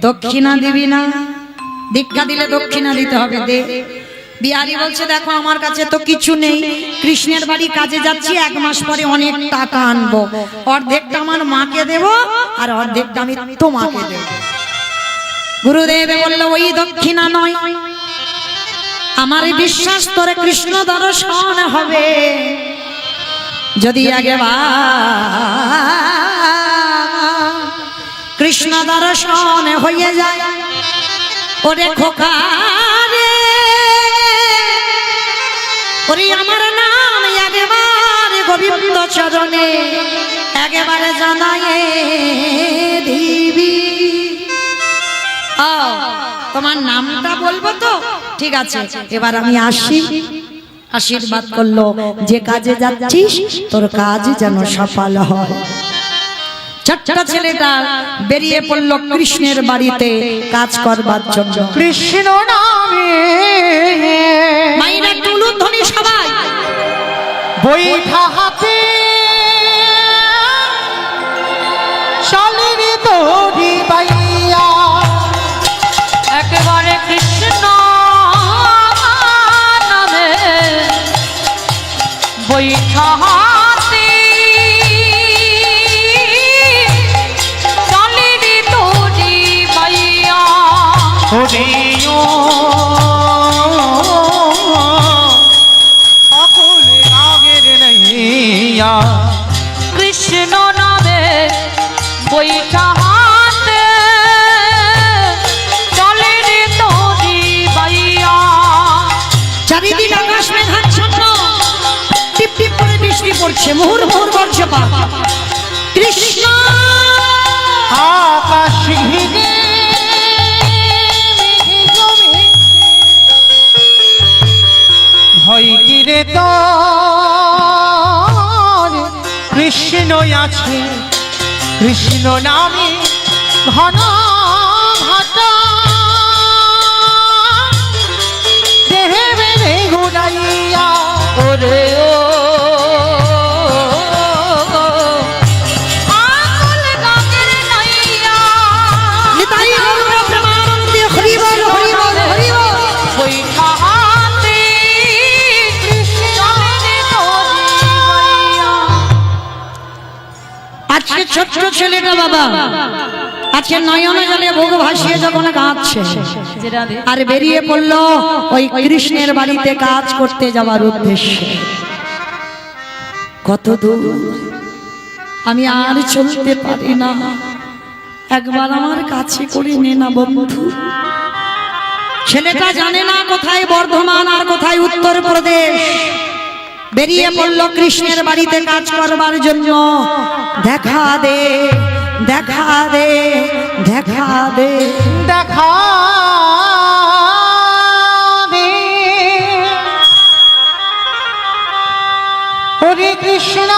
দক্ষিণা দিবি না? দীক্ষা দিলে দক্ষিণা দিতে হবে, দে। বিহারী বলছে, দেখো আমার কাছে তো কিছু নেই, কৃষ্ণের বাড়ি কাজে যাচ্ছি, 1 মাস পরে অনেক টাকা আনবো, অর্ধেকটা আমার মাকে দেব আর অর্ধেকটা আমি তোমাকে দেব। গুরুদেব বলল, ওই দক্ষিণা নয়, আমার বিশ্বাস তোর কৃষ্ণ দর্শন হবে যদি আগে কৃষ্ণ দর্শন হয়ে যায়। ওরে খোকা রে, ওরে আমার নাম একেবারে গোবিন্দ চরণে একেবারে জানায় দিবি। তোমার নামটা বলবো তো? ঠিক আছে, এবার আমি আসি। আশীর্বাদ করলো, যে কাজে যাচ্ছিস তোর কাজ যেন সফল হয়। ছোট্ট ছেলেটা বেরিয়ে পড়লো কৃষ্ণের বাড়িতে কাজ করবার জন্য। কৃষ্ণ নামে মাইরা তুলুন ধ্বনি সবাই, বৈঠা হাতে শালিনী তোরি বাইয়া একেবারে কৃষ্ণ নামে বৈঠা হাতে শালিনী তোরি বাইয়া। হরিও অকুল রাগের নহিয়া কৃষ্ণ নামে বৈঠা হাতে শালিনী তোরি বাইয়া। চারিদিক আকাশ মেঘাচ্ছন্ন, টিপ টিপ করে বৃষ্টি পড়ছে, মুহুর মুহুর বর্ষপাত। কৃষ্ণ আকাশ ঘিরে ভয় কিরে তোর কৃষ্ণ আছে, কৃষ্ণ নামে ঘন ঘটা দেহে বেড়ে ঘুরাইয়া ওরে ও আকুল গানের নাইয়া। নিতাই গৌর প্রেমানন্দে হরি বল হরি বল হরি বল। বৈঠা হাতে শালিনী তোরি বাইয়া। আজকে ছোট্ট ছেলেটা বাবা আজকে নয়নে জলে ভোগ ভাসিয়ে যখন কাঁদছে, আর বেরিয়ে পড়লো ওই কৃষ্ণের বাড়িতে কাজ করতে যাওয়ার উদ্দেশ্যে। কত দূর আমি আর চলতে পারি না, একবার আমার কাছে করে নে না বন্ধু। ছেলেটা জানে না কোথায় বর্ধমান আর কোথায় উত্তরপ্রদেশ। বেরিয়ে পড়লো কৃষ্ণের বাড়িতে কাজ করবার জন্য। দেখা দে দেখা দে দেখা দে, দেখা দে হরে কৃষ্ণ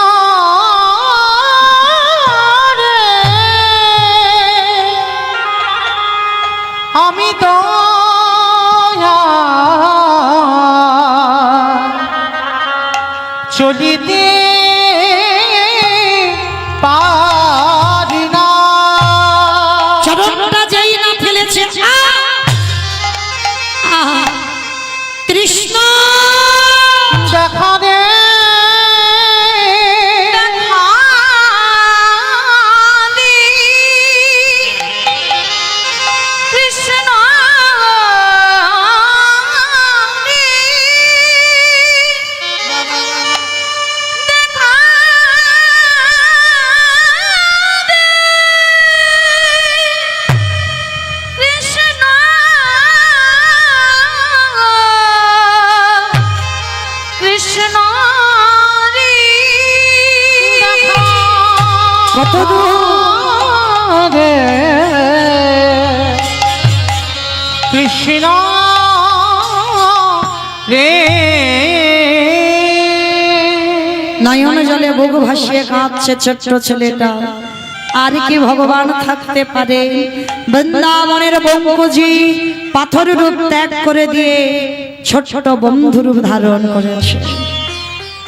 রে, আমি তো চলিতে পারি না। চরণটা যেই না ফেলেছে, কৃষ্ণ দেখা দে কত দূর রে কৃষ্ণ রে নয়ন জলে বুক ভাসিয়ে কাঁদছে ছোট্ট ছেলেটা। আর কি ভগবান থাকতে পারে? বৃন্দাবনের বঙ্কুজি পাথর রূপ ত্যাগ করে দিয়ে ছোট ছোট বন্ধু রূপ ধারণ করেছে।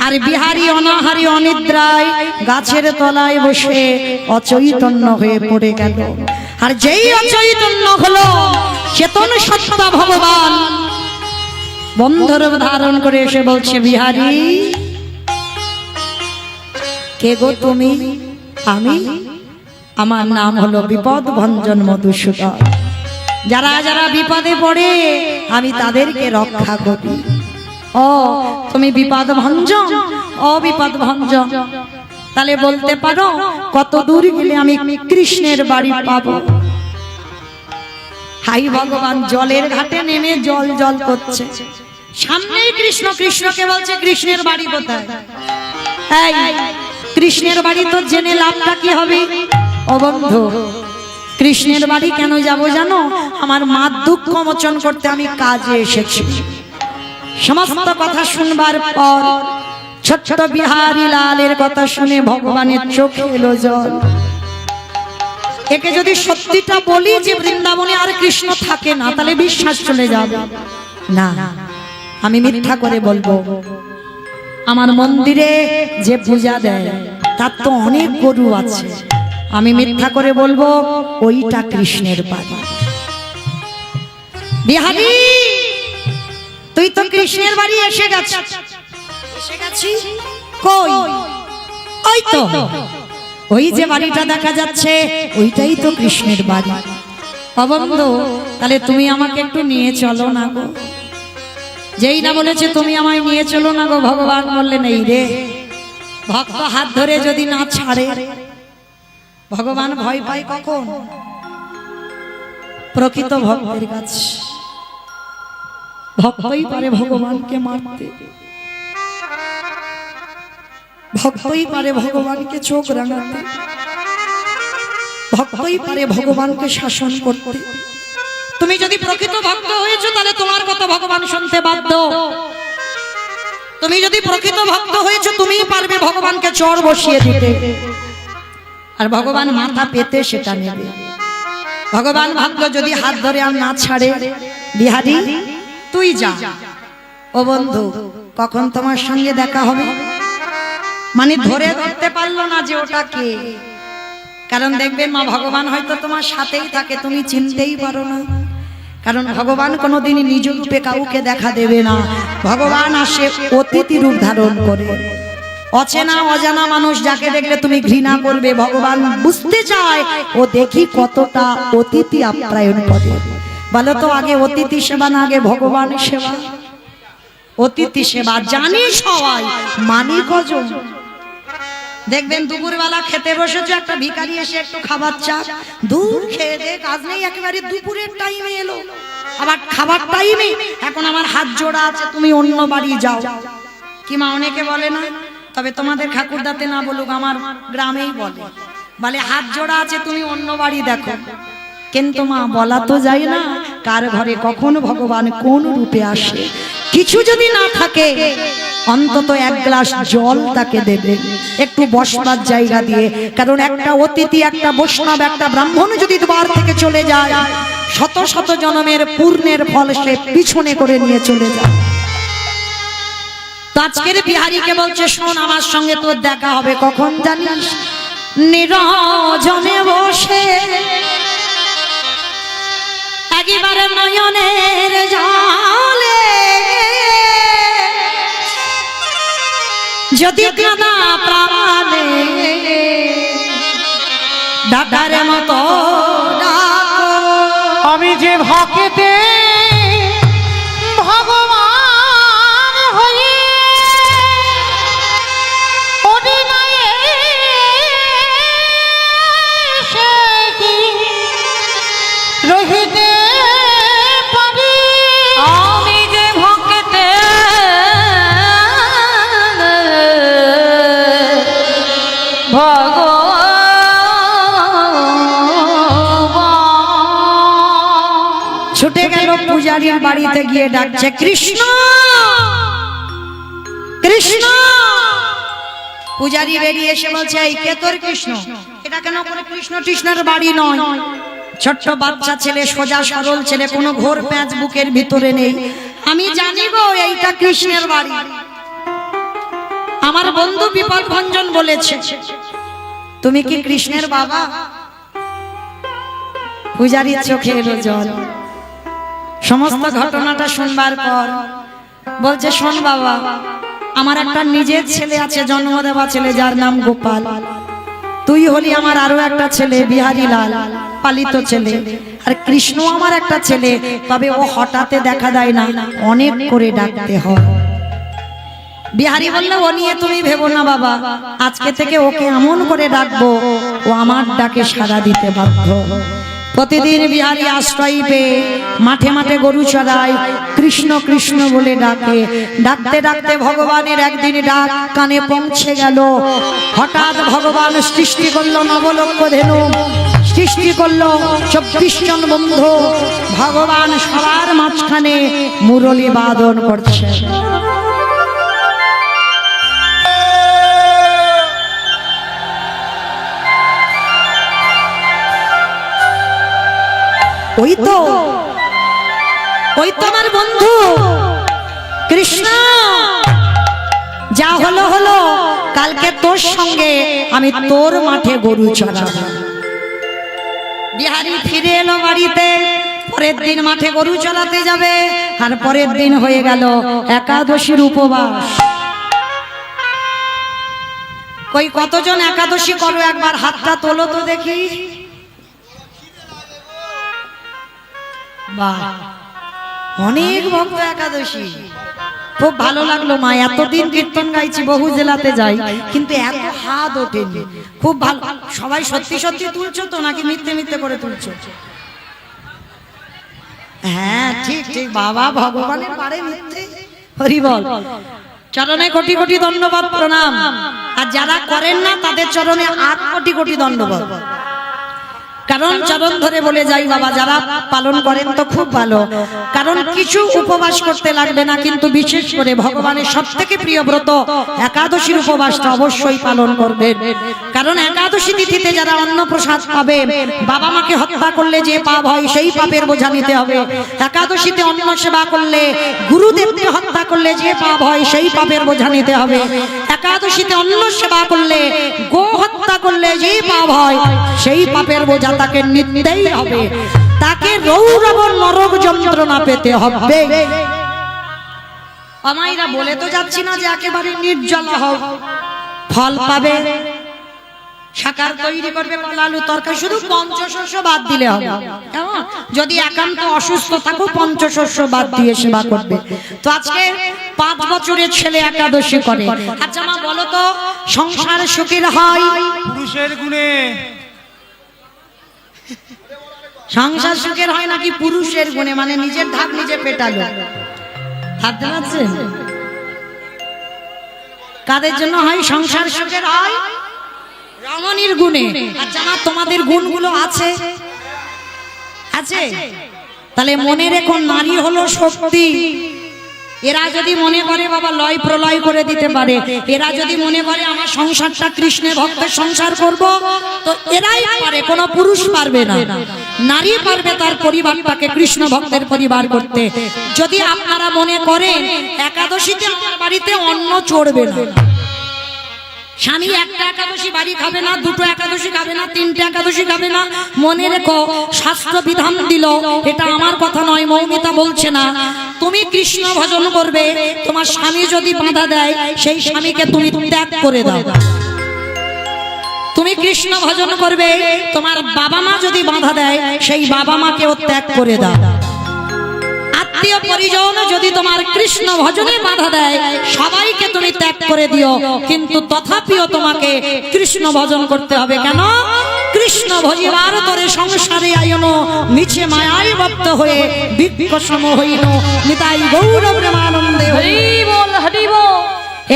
আর বিহারী অনাহারী অনিদ্রায় গাছের তলায় বসে অচৈতন্য হয়ে পড়ে গেল। আর যেই অচৈতন্য হলো, চেতন সত্তা ভগবান বন্ধু রূপ ধারণ করে এসে বলছে, বিহারী কে গো তুমি? আমি, আমার নাম হলো বিপদ ভঞ্জন মধুসূদন। যারা যারা বিপদে পড়ে আমি তাদেরকে রক্ষা করি। ও তুমি বিপদ ভঞ্জন, ও বিপদ ভঞ্জন, তাহলে বলতে পারো কত দূর গেলে আমি কৃষ্ণের বাড়ি পাবো? হাই ভগবান, জলের ঘাটে নেমে জল জল করছে, সামনেই কৃষ্ণ। কৃষ্ণকে বলছে কৃষ্ণের বাড়ি কোথায়? এই কৃষ্ণের বাড়ি তো জেনে লাভটা কি হবে? ও বন্ধু, কৃষ্ণের বাড়ি কেন যাব জানো? আমার মা দুঃখ মোচন করতে আমি কাজে এসেছি। সমস্ত কথা শুনবার পর ছোট ছোট বিহারী লালের কথা শুনে ভগবানের চোখে এলো জল। একে যদি সত্যিটা বলি যে বৃন্দাবনে আর কৃষ্ণ থাকে না, তাহলে বিশ্বাস চলে যাবে। না, আমি মিথ্যা করে বলবো। আমার মন্দিরে যে পূজা দেয় তার তো অনেক গরু আছে, আমি মিথ্যা করে বলবো ওইটা কৃষ্ণের বাড়ি। বিহারী, তুই তো কৃষ্ণের বাড়ি এসে গেছিস। কই? ওই তো, ওই যে বাড়িটা দেখা যাচ্ছে ওইটাই তো কৃষ্ণের বাড়ি। বন্ধু, তাহলে তুমি আমাকে একটু নিয়ে চলো না গো। যেই না বলেছে তুমি আমায় নিয়ে চলো না গো, ভগবান বললেন এই রে, ভক্ত হাত ধরে যদি না ছাড়ে, ভগবান ভয় পায় কখন? প্রকৃত ভক্তের কাছে। ভক্তই পারে ভগবানকে মারতে, ভক্তই পারে ভগবানকে চোখ রাঙাতে, ভক্তই পারে ভগবানকে শাসন করতে। তুমি যদি প্রকৃত ভক্ত হয়েছো তাহলে তোমার কথা ভগবান শুনতে বাধ্য। তুমি যদি প্রকৃত ভক্ত হয়েছো তুমিই পারবে ভগবানকে চড় বসিয়ে দিতে, আর ভগবান মাথা পেতে সেটা নেবে। ভগবান ভাবলো যদি হাত ধরে আর না ছাড়ে, বিহারী তুই যা। ও বন্ধু, কখন তোমার সঙ্গে দেখা হবে? মানে ধরতে পারলো না যে ওটা কে। কারণ দেখবেন মা, ভগবান হয়তো তোমার সাথেই থাকে, তুমি চিনতেই পারো না। কারণ ভগবান কোনোদিনই নিজ রূপে কাউকে দেখা দেবে না। ভগবান আসে অতিথি রূপ ধারণ করে। অচেনা অজানা মানুষ যাকে দেখলে তুমি ঘৃণা করবে, ভগবান বুঝতে চায় ও দেখি কতটা অতিথি আপ্যায়ন করে। বলো তো, আগে অতিথি সেবা না আগে ভগবান সেবা? অতিথি সেবা জানি সবাই, মানি কজন? দেখবেন দুপুরবেলা খেতে বসেছে, একটা ভিখারি এসে একটু খাবার চাক, দূর খেয়ে দে কাজ নেই, একেবারে দুপুরের টাইমে এলো, আবার খাবার টাইমে এখন আমার হাত জোড়া আছে, তুমি অন্য বাড়ি যাও। কি মা, অনেকে বলে না? তবে তোমাদের ঠাকুরদাতে না বলুক, আমার গ্রামেই বলে, বলে হাত জোড়া আছে তুমি অন্য বাড়ি দেখো। কিন্তু মা, বলা তো যায় না কার ঘরে কখন ভগবান কোন রূপে আসে। কিছু যদি না থাকে অন্তত এক গ্লাস জল তাকে দেবে, একটু বসবার জায়গা দিয়ে। কারণ একটা অতিথি, একটা বৈষ্ণব, একটা ব্রাহ্মণ যদি দ্বার থেকে চলে যায়, শত শত জন্মের পূর্ণের ফল সে পিছনে করে নিয়ে চলে যায়। তো আজকের বিহারীকে বলছে, শোন, আমার সঙ্গে তোর দেখা হবে কখন জানিস? নিরজনে বসে একেবারে নয়নের জলে যদি কাঁদা প্রাণে ডাকার মতো ডাকো। আমি যে ভক্তে ভগবান হয়ে অডিনায়ে সে কি রহিতে পারি? আমি যে ভক্তে ভগবান ছুটে গেল পূজারীর বাড়িতে গিয়ে ডাকছে কৃষ্ণ কৃষ্ণ। পূজারী বেরিয়ে এসে বলছে এই কে তোর কৃষ্ণ? এটা কেন করে কৃষ্ণ কৃষ্ণের বাড়ি নয়, ছোট্ট বাচ্চা ছেলে, সোজা সরল ছেলে, কোনো ঘোর প্যাঁচ বুকের ভিতরে নেই। আমি জানি গো এইটা কৃষ্ণের বাড়ি। আমার বন্ধু বিপদ ভঞ্জন বলেছে তুমি কি কৃষ্ণের বাবা? পূজারীর চোখে এলো জল। সমস্ত ঘটনাটা শুনবার পর বলছে শোন বাবা, আমার একটা নিজের ছেলে আছে, জন্ম দেওয়া ছেলে, যার নাম গোপাল। তুই হলি আমার আরো একটা ছেলে বিহারী লাল, পালিত ছেলে। আর কৃষ্ণ আমার একটা ছেলে, তবে ও হঠাৎ দেখা দেয় না, অনেক করে ডাকতে হয়। বিহারী বললে ও নিয়ে তুমি ভেবো না বাবা, আজকে থেকে ওকে এমন করে ডাকবো ও আমার ডাকে সাড়া দিতে বাধ্য। প্রতিদিন বিহারী আশ্রয় পেয়ে মাঠে মাঠে গরু চড়ায়, কৃষ্ণ কৃষ্ণ বলে ডাকে। ডাকতে ডাকতে ভগবানের একদিন ডাক কানে পৌঁছে গেল। হঠাৎ ভগবান সৃষ্টি করলো নবলক্ষ ধেনু, সৃষ্টি করলো 24 জন বন্ধু। ভগবান সবার মাঝখানে মুরলী বাদন করছে। ওই তো আমার বন্ধু কৃষ্ণ, যা হলো হলো, কালকে তোর সঙ্গে আমি তোর মাঠে গরু চড়াবো। বিহারী ফিরে এলো বাড়িতে, পরের দিন মাঠে গরু চড়াতে যাবে। আর পরের দিন হয়ে গেল একাদশীর উপবাস। কই কতজন একাদশী করো একবার হাতটা তোলো তো দেখি। বাহ, অনেক ভক্ত একাদশী। খুব ভালো লাগলো মা, এতদিন কীর্তন গাইছি, বহু জেলাতে যাই, কিন্তু এত হাত ওঠেনি। খুব ভালো। সবাই সত্যি সত্যি তুলছো তো নাকি মিথ্যে মিথ্যে করে তুলছো? হ্যাঁ ঠিক ঠিক বাবা, ভগবানের বাড়ি মিথ্যে। হরি বল। চরণে কোটি কোটি দণ্ডবাদ প্রণাম। আর যারা করেন না তাদের চরণে 8 কোটি কোটি দণ্ডবাদ। কারণ চরণ ধরে বলে যাই বাবা, যারা পালন করেন তো খুব ভালো। কারণ কিছু উপবাস করতে লাগবে না, কিন্তু বিশেষ করে ভগবানের সবথেকে প্রিয় ব্রত একাদশীর উপবাসটা অবশ্যই পালন করবেন। কারণ একাদশী তিথিতে যারা অন্ন প্রসাদ পাবে, বাবা মাকে হত্যা করলে যে পাপ হয় সেই পাপের বোঝা নিতে হবে। একাদশীতে অন্ন সেবা করলে, গুরুদেবকে হত্যা করলে যে পাপ হয় সেই পাপের বোঝা নিতে হবে। একাদশীতে অন্ন সেবা করলে, গো হত্যা করলে যে পাপ হয় সেই পাপের বোঝা তাকে নিতেই হবে। তাকে রৌরব নরক যন্ত্রণা পেতে হবে। আমাইরা বলে তো যাচ্ছি না যে একেবারে নির্জলা হও, ফল পাবে। শাকার তৈরি করবে, কলালু তরকারি, শুধু পঞ্চশস্য বাদ দিলে হবে। কেমন? যদি একান্ত অসুস্থ থাকো পঞ্চশস্য বাদ দিয়ে সেবা করবে। তো আজকে 5 বছরের ছেলে একাদশী করে। আচ্ছা মা বলো তো, সংসার সুখের হয় পুরুষের গুণে? সংসার সুখের হয় নাকি পুরুষের গুণে? মানে নিজের ধাপ নিজে পেটালো। ভাবতে পারছেন কাদের জন্য হয় সংসার সুখের হয়? রমণীর গুণে। আচ্ছা মা, তোমাদের গুণগুলো আছে? আছে? তাহলে মনে রেখো, নারী হলো শক্তি। এরা যদি মনে করে বাবা লয় প্রলয় করে দিতে পারে, এরা যদি মনে করে আমার সংসারটা কৃষ্ণের ভক্তের সংসার করব, তো এরাই পারে, কোনো পুরুষ পারবে না। নারী পারবে তার পরিবারটাকে কৃষ্ণ ভক্তের পরিবার করতে। যদি আপনারা মনে করেন একাদশীতে আমার বাড়িতে অন্ন চড়বে না, স্বামী একটা একাদশী বাড়ি খাবে না, 2টো একাদশী খাবে না, 3টে একাদশী খাবে না, মনে রেখো শাস্ত্র বিধান দিল, এটা আমার কথা নয়, মৌমিতা বলছে না। তুমি কৃষ্ণ ভজন করবে, তোমার স্বামী যদি বাধা দেয় সেই স্বামীকে তুমি ত্যাগ করে দাও। তুমি কৃষ্ণ ভজন করবে, তোমার বাবা মা যদি বাধা দেয় সেই বাবা মাকেও ত্যাগ করে দাও। আত্মীয় পরিজন যদি তোমার কৃষ্ণ ভজনে বাধা দেয়, সবাইকে তুমি ত্যাগ করে দিও, কিন্তু তথাপিও তোমাকে কৃষ্ণ ভজন করতে হবে। কেন? কৃষ্ণ ভজিবার তরে সংসারে আইন, মিছে মায়ায় বদ্ধ হয়ে বিক্ষ সম হইন, নিতাই গৌর প্রেমানন্দে। হরি বল হরি বল।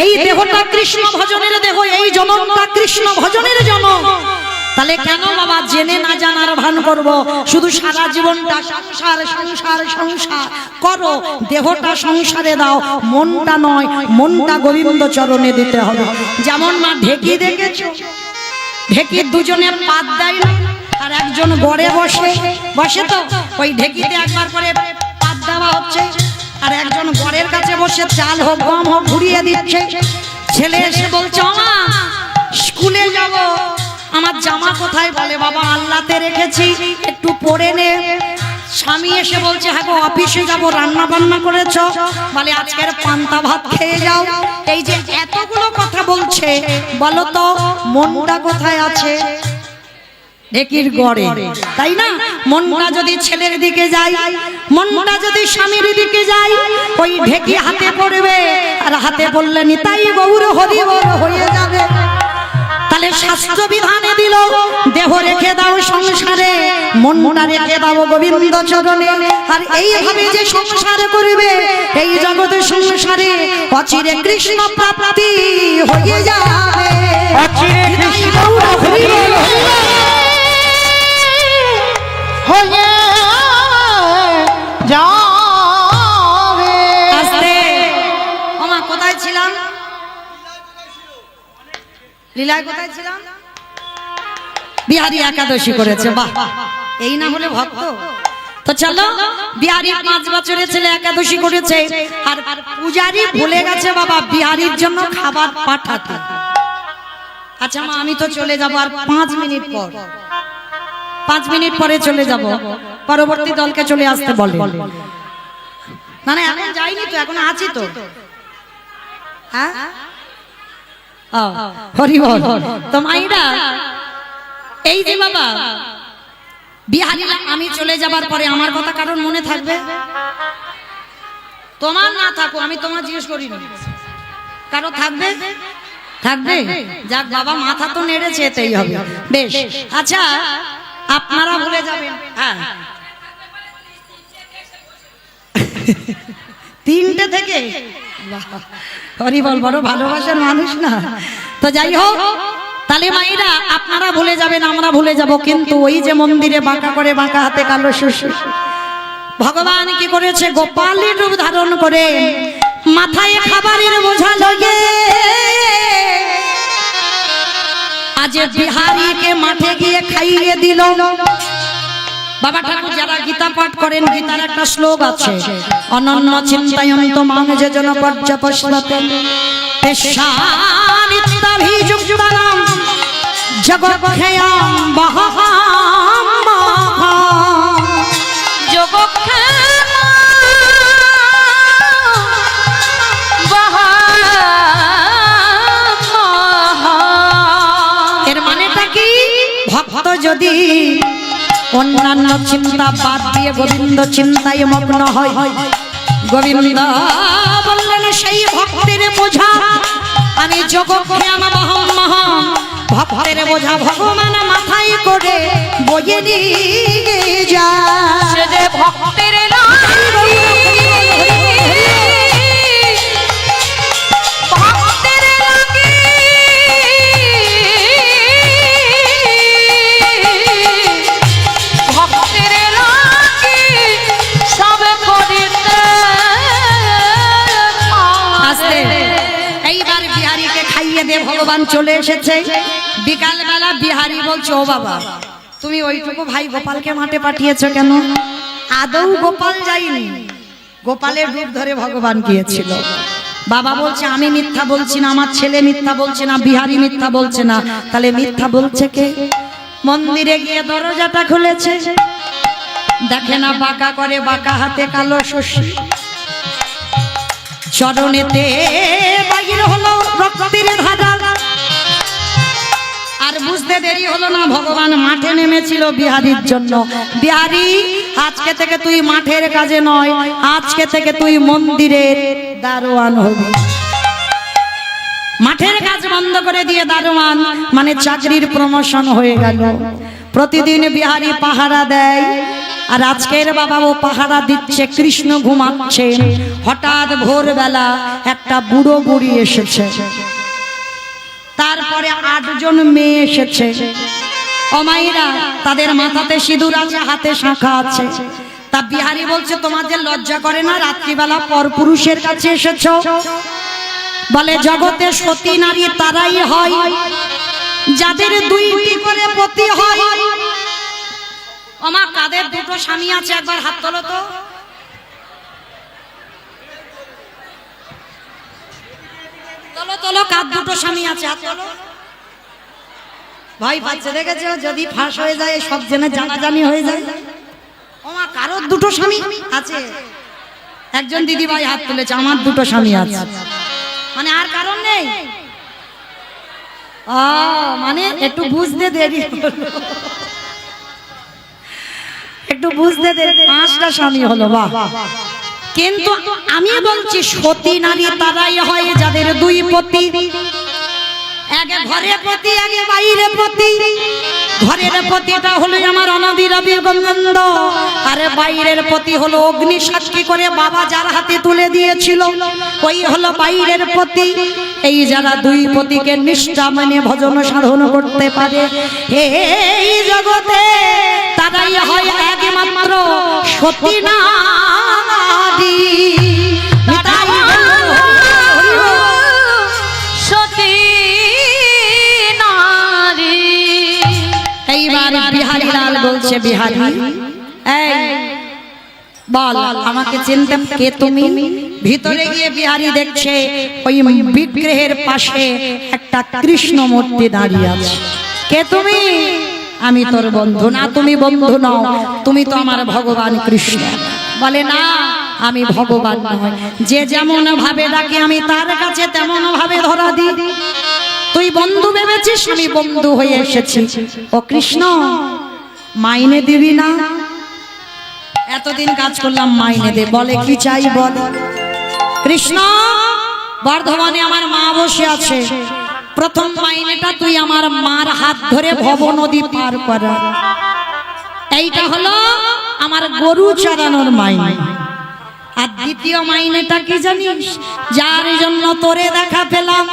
এই দেহটা কৃষ্ণ ভজনের দেহ, এই জনমটা কৃষ্ণ ভজনের জনম। তাহলে কেন বাবা জেনে না জানার ভান করব? শুধু সারা জীবনটা সংসার সংসার সংসার করো, দেহটা সংসারে দাও, মনটা নয়, মনটা গোবিন্দ চরণে দিতে হবে। যেমন মা ঢেকি দেখেছো, ঢেকির দুজনে পাত দেয় না, আর একজন গড়ে বসে বসে তো ওই ঢেকিতে একবার করে পাত দেওয়া হচ্ছে, আর একজন গড়ের কাছে বসে চাল হোক গম হোক ঘুরিয়ে দিচ্ছে। ছেলে এসে বলছে মা স্কুলে যাব, আমার জামা কোথায়? বলে বাবা আল্লাতে রেখেছি, একটু পরে নে। স্বামী এসে বলছে হ্যাঁ গো অফিসে যাব, রান্না বান্না করেছ? বলে আজকের পান্তা ভাত খেয়ে যাও। এই যে এতগুলো কথা বলছে, বলো তো মনটা কোথায় আছে? ঢেকির গড়ে, তাই না? মনটা যদি ছেলের দিকে যায়, মনটা যদি স্বামীর দিকে যায়, ওই ঢেকি হাতে পড়বে, আর হাতে পড়লে নিতাই গৌর হরি বল হয়ে যাবে। তাহলে শাস্ত্র বিধানে দিল দেহ রেখে দাও সংসারে, মনটা রেখে দাও গোবিন্দ চরণে। আর এইভাবে যে সংসার করবে, এই জগতে সংসারে অচিরে কৃষ্ণ প্রাপ্তি হয়ে যাবে। অচিরে কৃষ্ণ হরি বল হয়ে যাবে। আস্তে ওমা কোথায় ছিলাম? লীলায় কোথায় ছিলাম? বিহারি একাদশী করেছে, বাহ! এই না হলে ভক্ত। তো চলো, বিহারি 5 বছরের ছেলে একাদশী করেছে, আর পূজারি ভুলে গেছে বাবা বিহারির জন্য খাবার পাঠাতে। আচ্ছা মা আমি তো চলে যাব আর 5 মিনিট পর, 5 মিনিট পরে চলে যাব, পরবর্তী দলকে চলে আসতে বলে। না না এখন যাইনি তো, এখন আছি তো। হ্যাঁ হরি বল। তো মাইরা এই যে বাবা বিহারি, আমি চলে যাবার পরে আমার কথা কারণ মনে থাকবে? তোমার না থাকো, আমি তোমার জিজ্ঞেস করি না, কারো থাকবে? থাকবে। যাক বাবা মাথা তো নেড়েছে, এতেই হবে। বেশ, আচ্ছা আপনারা ভুলে যাবেন। হ্যাঁ 3টে থেকে, হরি বল, বড় ভালোবাসার মানুষ না। তো যাই হোক, তাহলে মায়েরা আপনারা ভুলে যাবেন, আমরা ভুলে যাব, কিন্তু ওই যে মন্দিরে বাঁকা করে বাঁকা হাতে কালো শস্য, ভগবান কি করেছে? গোপালের রূপ ধারণ করে মাথায় খাবারের বোঝা লগে আজ বিহারীকে মাঠে গিয়ে খাইয়ে দিল। বাবা ঠাকুর যারা গীতা পাঠ করেন, গীতার একটা শ্লোক আছে, অনন্য চিন্তায়ন্ত মাং যে জন পর্যপশ্যতে তেষানিত্যাভিযুক্তানাম জগৎক্ষয়াম বহাম এর মানেটা কি? ভক্ত যদি অন্যান্য চিন্তা বাদ দিয়ে গোবিন্দ চিন্তায় মগ্ন হয়, গোবিন্দ বললেন সেই ভক্তের বোঝা আমি জগৎক্ষয়াম বহাম মহা, ভক্তের বোঝা ভগবান মাথায় করে বয়ে নিয়ে যায়। সে যে ভক্তের ভগবান চলে এসেছে। বিকাল বেলা বিহারি বলছে ও বাবা তুমি ওইটুকু ভাই গোপালকে মাঠে পাঠিয়েছো কেন? আদৌ গোপাল যায়নি, গোপালের রূপ ধরে ভগবান গিয়েছিল। বাবা বলছে আমি মিথ্যা বলছি না, আমার ছেলে মিথ্যা বলছে না, বিহারি মিথ্যা বলছে না, তাহলে মিথ্যা বলছে কে? মন্দিরে গিয়ে দরজাটা খুলেছে, দেখে না বাঁকা করে বাঁকা হাতে কালো শস্য, চরণেতে বাহির হলো রক্তের ধারা। আর বুঝতে দেরি হলো না, ভগবান মাঠে নেমেছিল বিহারীর জন্য। বিহারী আজকে থেকে তুই মাঠের কাজে নয়, আজকে থেকে তুই মন্দিরের দারোয়ান হবি। মাঠের কাজ বন্ধ করে দিয়ে দারোয়ান মানে চাকরির প্রমোশন হয়ে গেল। প্রতিদিন বিহারী পাহারা দেয়, আর আজকের বাবা ও পাহারা দিচ্ছে, কৃষ্ণ ঘুমাচ্ছে। হঠাৎ ভোরবেলা একটা বুড়ো বুড়ি এসেছে, তারপরে 8 জন মেয়ে এসেছে। ও মায়েরা, তাদের মাথাতে সিঁদুর আছে, হাতে শাঁখা আছে। তা বিহারী বলছে, তোমাদের লজ্জা করে না? রাত্রিবেলা পরপুরুষের কাছে এসেছো। বলে, জগতে সতী নারী তারাই হয় যাদের দুইটি করে পতি হয়। আমার কাদের দুটো স্বামী আছে? একবার হাত তোলো তো। তোলো তোলো, কার দুটো স্বামী আছে? হাত তোলো। ভয় পাচ্ছে, দেখেছো? যদি ফাঁস হয়ে যায়, সব জেনে জানাজানি হয়ে যায়। ওমা, কারোর দুটো স্বামী আছে? একজন দিদি ভাই হাত তুলেছে, আমার দুটো স্বামী আছে। মানে আর কারণ নেই? মানে একটু বুঝতে দেরি হলো, একটু বুঝতে দেরি। 5টা স্বামী হলো, বাহ। কিন্তু আমি বলছি, সতী নারী তারাই হয় যাদের দুই পতি। আগে ঘরে পতি, আগে বাইরে পতি। ঘরের পতিটা হলো আমার অনাবিরাবি গোবিন্দ, আরে বাইরের পতি হলো অগ্নি সাক্ষী করে বাবা যার হাতে তুলে দিয়েছিল, ওই হলো বাইরের পতি। এই যারা দুই পতিকে নিষ্ঠা মানে ভজন সাধন করতে পারে এই জগতে, তারাই হয় একমাত্র সতী নারী। সতী নারী। এইবার বিহারী লাল বলছে, বিহারী এই বল, আমাকে চিনতে কে তুমি? ভিতরে গিয়ে বিহারী দেখছে ওই বিগ্রহের পাশে একটা কৃষ্ণ মূর্তি দাঁড়িয়ে আছে। কে তুমি? আমি তোর বন্ধু। না, তুমি বন্ধু নও, তুমি তো আমার ভগবান কৃষ্ণ। বলে, না, আমি ভগবান নয়। যে যেমন ভাবে ডাকে আমি তার কাছে তেমন ভাবে ধরা দিই। তুই বন্ধু ভেবেছিস, আমি বন্ধু হয়ে এসেছি। ও কৃষ্ণ, মাইনে দিবি না? এতদিন কাজ করলাম, মাইনে দে। বলে, কি চাই বল। কৃষ্ণ, বর্ধমানে আমার মা বসে আছে, প্রথম মাইনেটা তুই আমার মার হাত ধরে ভব নদী পার করা। এইটা হলো আমার গরু চড়ানোর মাইনে। আর দ্বিতীয় মাইনেটা কি জানিস? যার জন্য তোরে দেখা পেলাম।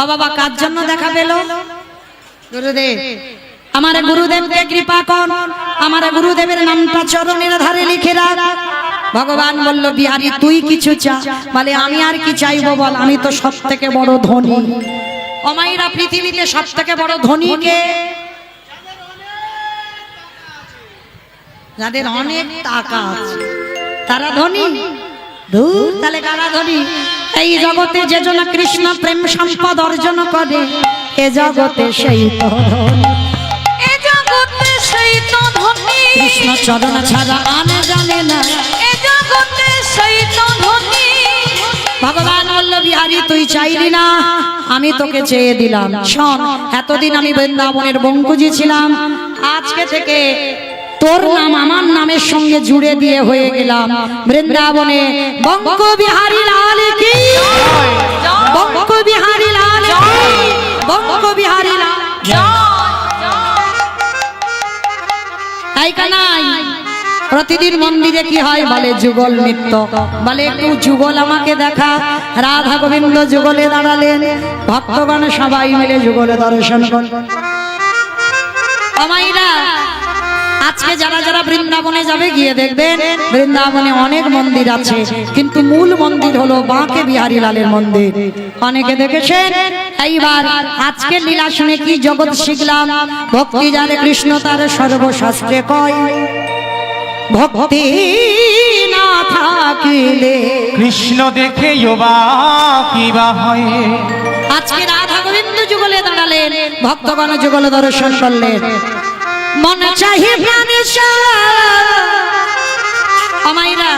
ও বাবা, কার জন্য দেখা পেল? গুরুদেব। আমার গুরুদেবকে কৃপা কর, আমার গুরুদেবের নামটা চরণের ধারে লিখে রাখ। ভগবান বলল, বিহারী তুই কিছু চা। বলে, আমি আর কি চাইবো বল? আমি তো সব থেকে বড় ধনী। ও মায়েরা, পৃথিবীতে সব থেকে বড় ধনী কে? যাদের অনেক টাকা আছে তারা ধনী? দূর, তাহলে কারা ধনী? এই জগতে যে জন কৃষ্ণ প্রেম সম্পদ অর্জন করে, এ জগতে সেই তো ধনী। এ জগতে সেই তো ধনী। কৃষ্ণ চরণ ছাড়া আনে জানে না, এ জগতে সেই তো ধনী। ভগবান বলল, বিহারী তুই চাইলি না, আমি তোকে চেয়ে দিলাম। শোন, এতদিন আমি বৃন্দাবনের বঙ্কুজি ছিলাম, আজকে থেকে তোর নাম আমার নামের সঙ্গে জুড়ে দিয়ে হয়ে গেলাম বৃন্দাবনে বঙ্ক বিহারী লাল কি, বঙ্ক বিহারী লাল কি, বঙ্ক বিহারী লাল। তাই কানাই প্রতিদিন মন্দিরে কি হয়? বলে যুগল নৃত্য। বলে, একটু যুগল আমাকে দেখা। রাধা গোবিন্দ যুগলে দাঁড়ালেন, ভক্তগণ সবাই মিলে যুগলে দর্শন করলেন। আমাইরা আজকে যারা যারা বৃন্দাবনে যাবে, গিয়ে দেখবেন বৃন্দাবনে অনেক মন্দির আছে, কিন্তু মূল মন্দির হলো বাঁকে বিহারী লালের মন্দির। অনেকে দেখেছেন। এইবার আজকে লীলা শুনে কি জগৎ শিখলাম? ভক্তি যারে কৃষ্ণ তার সর্বশাস্ত্রে কয়, ভক্তি না থাকিলে কৃষ্ণ দেখে কিবা হয়। আজকে রাধা গোবিন্দ যুগলে দাঁড়ালেন, ভক্তগণ যুগল দর্শন করলেন। মন চাহি প্রাণে আমাইরা,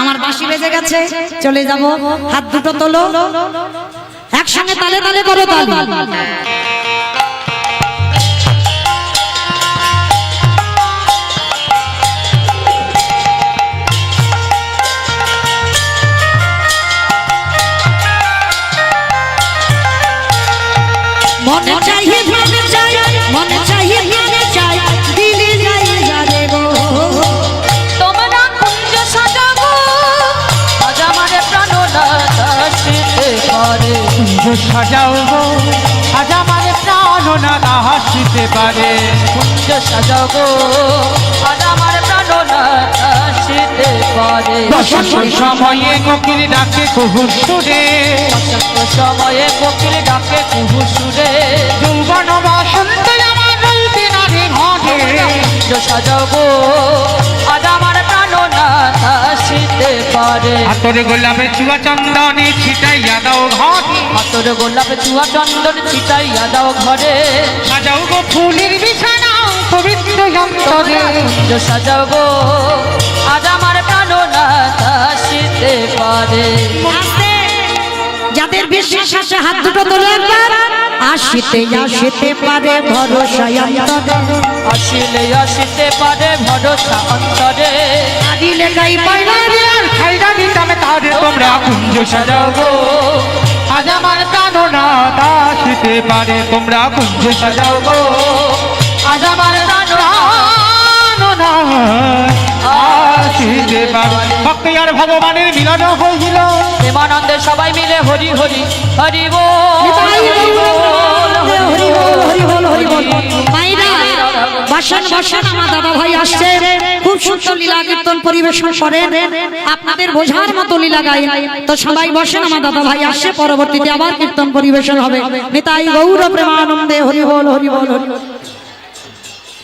আমার বাঁশি বেজে গেছে, চলে যাব। হাত দুটো তোলো, একসঙ্গে তালে তালে করো তালি। মনে চাইয়ে প্রাণে চাই, মনে চাইয়ে প্রাণে চাই, দিলে যাই যারে গো। তোমরা কুঞ্জ সাজাবো, আজ আমারে প্রাণনাথ আসিতে করে। কুঞ্জ সাজাও গো, আজ আমার প্রাণনাথ আসিতে আসিতে পারে। কুঞ্জ সাজাও গো আজ আমার প্রাণনাথ আসিতে পারে। বসন্ত সময়ে কোকিল ডাকে কুহু সুরে, বসন্ত সময়ে কোকিল ডাকে কুহু সুরে। যৌবন বসন্ত আমার রইতে না রে ঘরে। কুঞ্জ সাজাও গো আজ আমার প্রাণনাথ আসিতে পারে। হাতরে গোলাপে চুয়া চন্দনে ছিটাইয়া দাও ঘরে, হাতর গোলাপ চুয়া চন্দন ছিটাইয়া দাও ঘরে। সাজাও গো ফুলের বিছানা পবিত্র অন্তরে। কুঞ্জ সাজাও গো আজ আমার প্রাণনাথ আসিতে পারে। আস্তে, যাদের বিশ্বাস আছে হাত দুটো তোলে একবার। আসিতে আসিতে পারে ভরসা অন্তরে, আসিলে আসিতে পারে ভরসা অন্তরে। দিলে গাই পাইলা রে আর খাইরা দিতাম তারে তোমরা কুঞ্জ সাজাও গো আজ আমার প্রাণনাথ আসিতে পারে। তোমরা কুঞ্জ সাজাও গো আজ আমার প্রাণনাথ প্রাণনাথ আসিতে পারে। ভক্তি আর ভগবানের মিলন হইল, প্রেমানন্দে সবাই মিলে হরি হরি হরি বল নিতাই হরি বল হরি বল, হরি বল, হরি বল। মাইরা, বসেন বসেন, আমার দাদা ভাই আসছে, খুব সুন্দর লীলা কীর্তন পরিবেশন করেন, আপনাদের বোঝার মতো লীলা গায়। তো সবাই বসেন, আমার দাদা ভাই আসছে, পরবর্তীতে আবার কীর্তন পরিবেশন হবে। নিতাই গৌর প্রেমানন্দে হরি বল, হরি বল, হরি বল।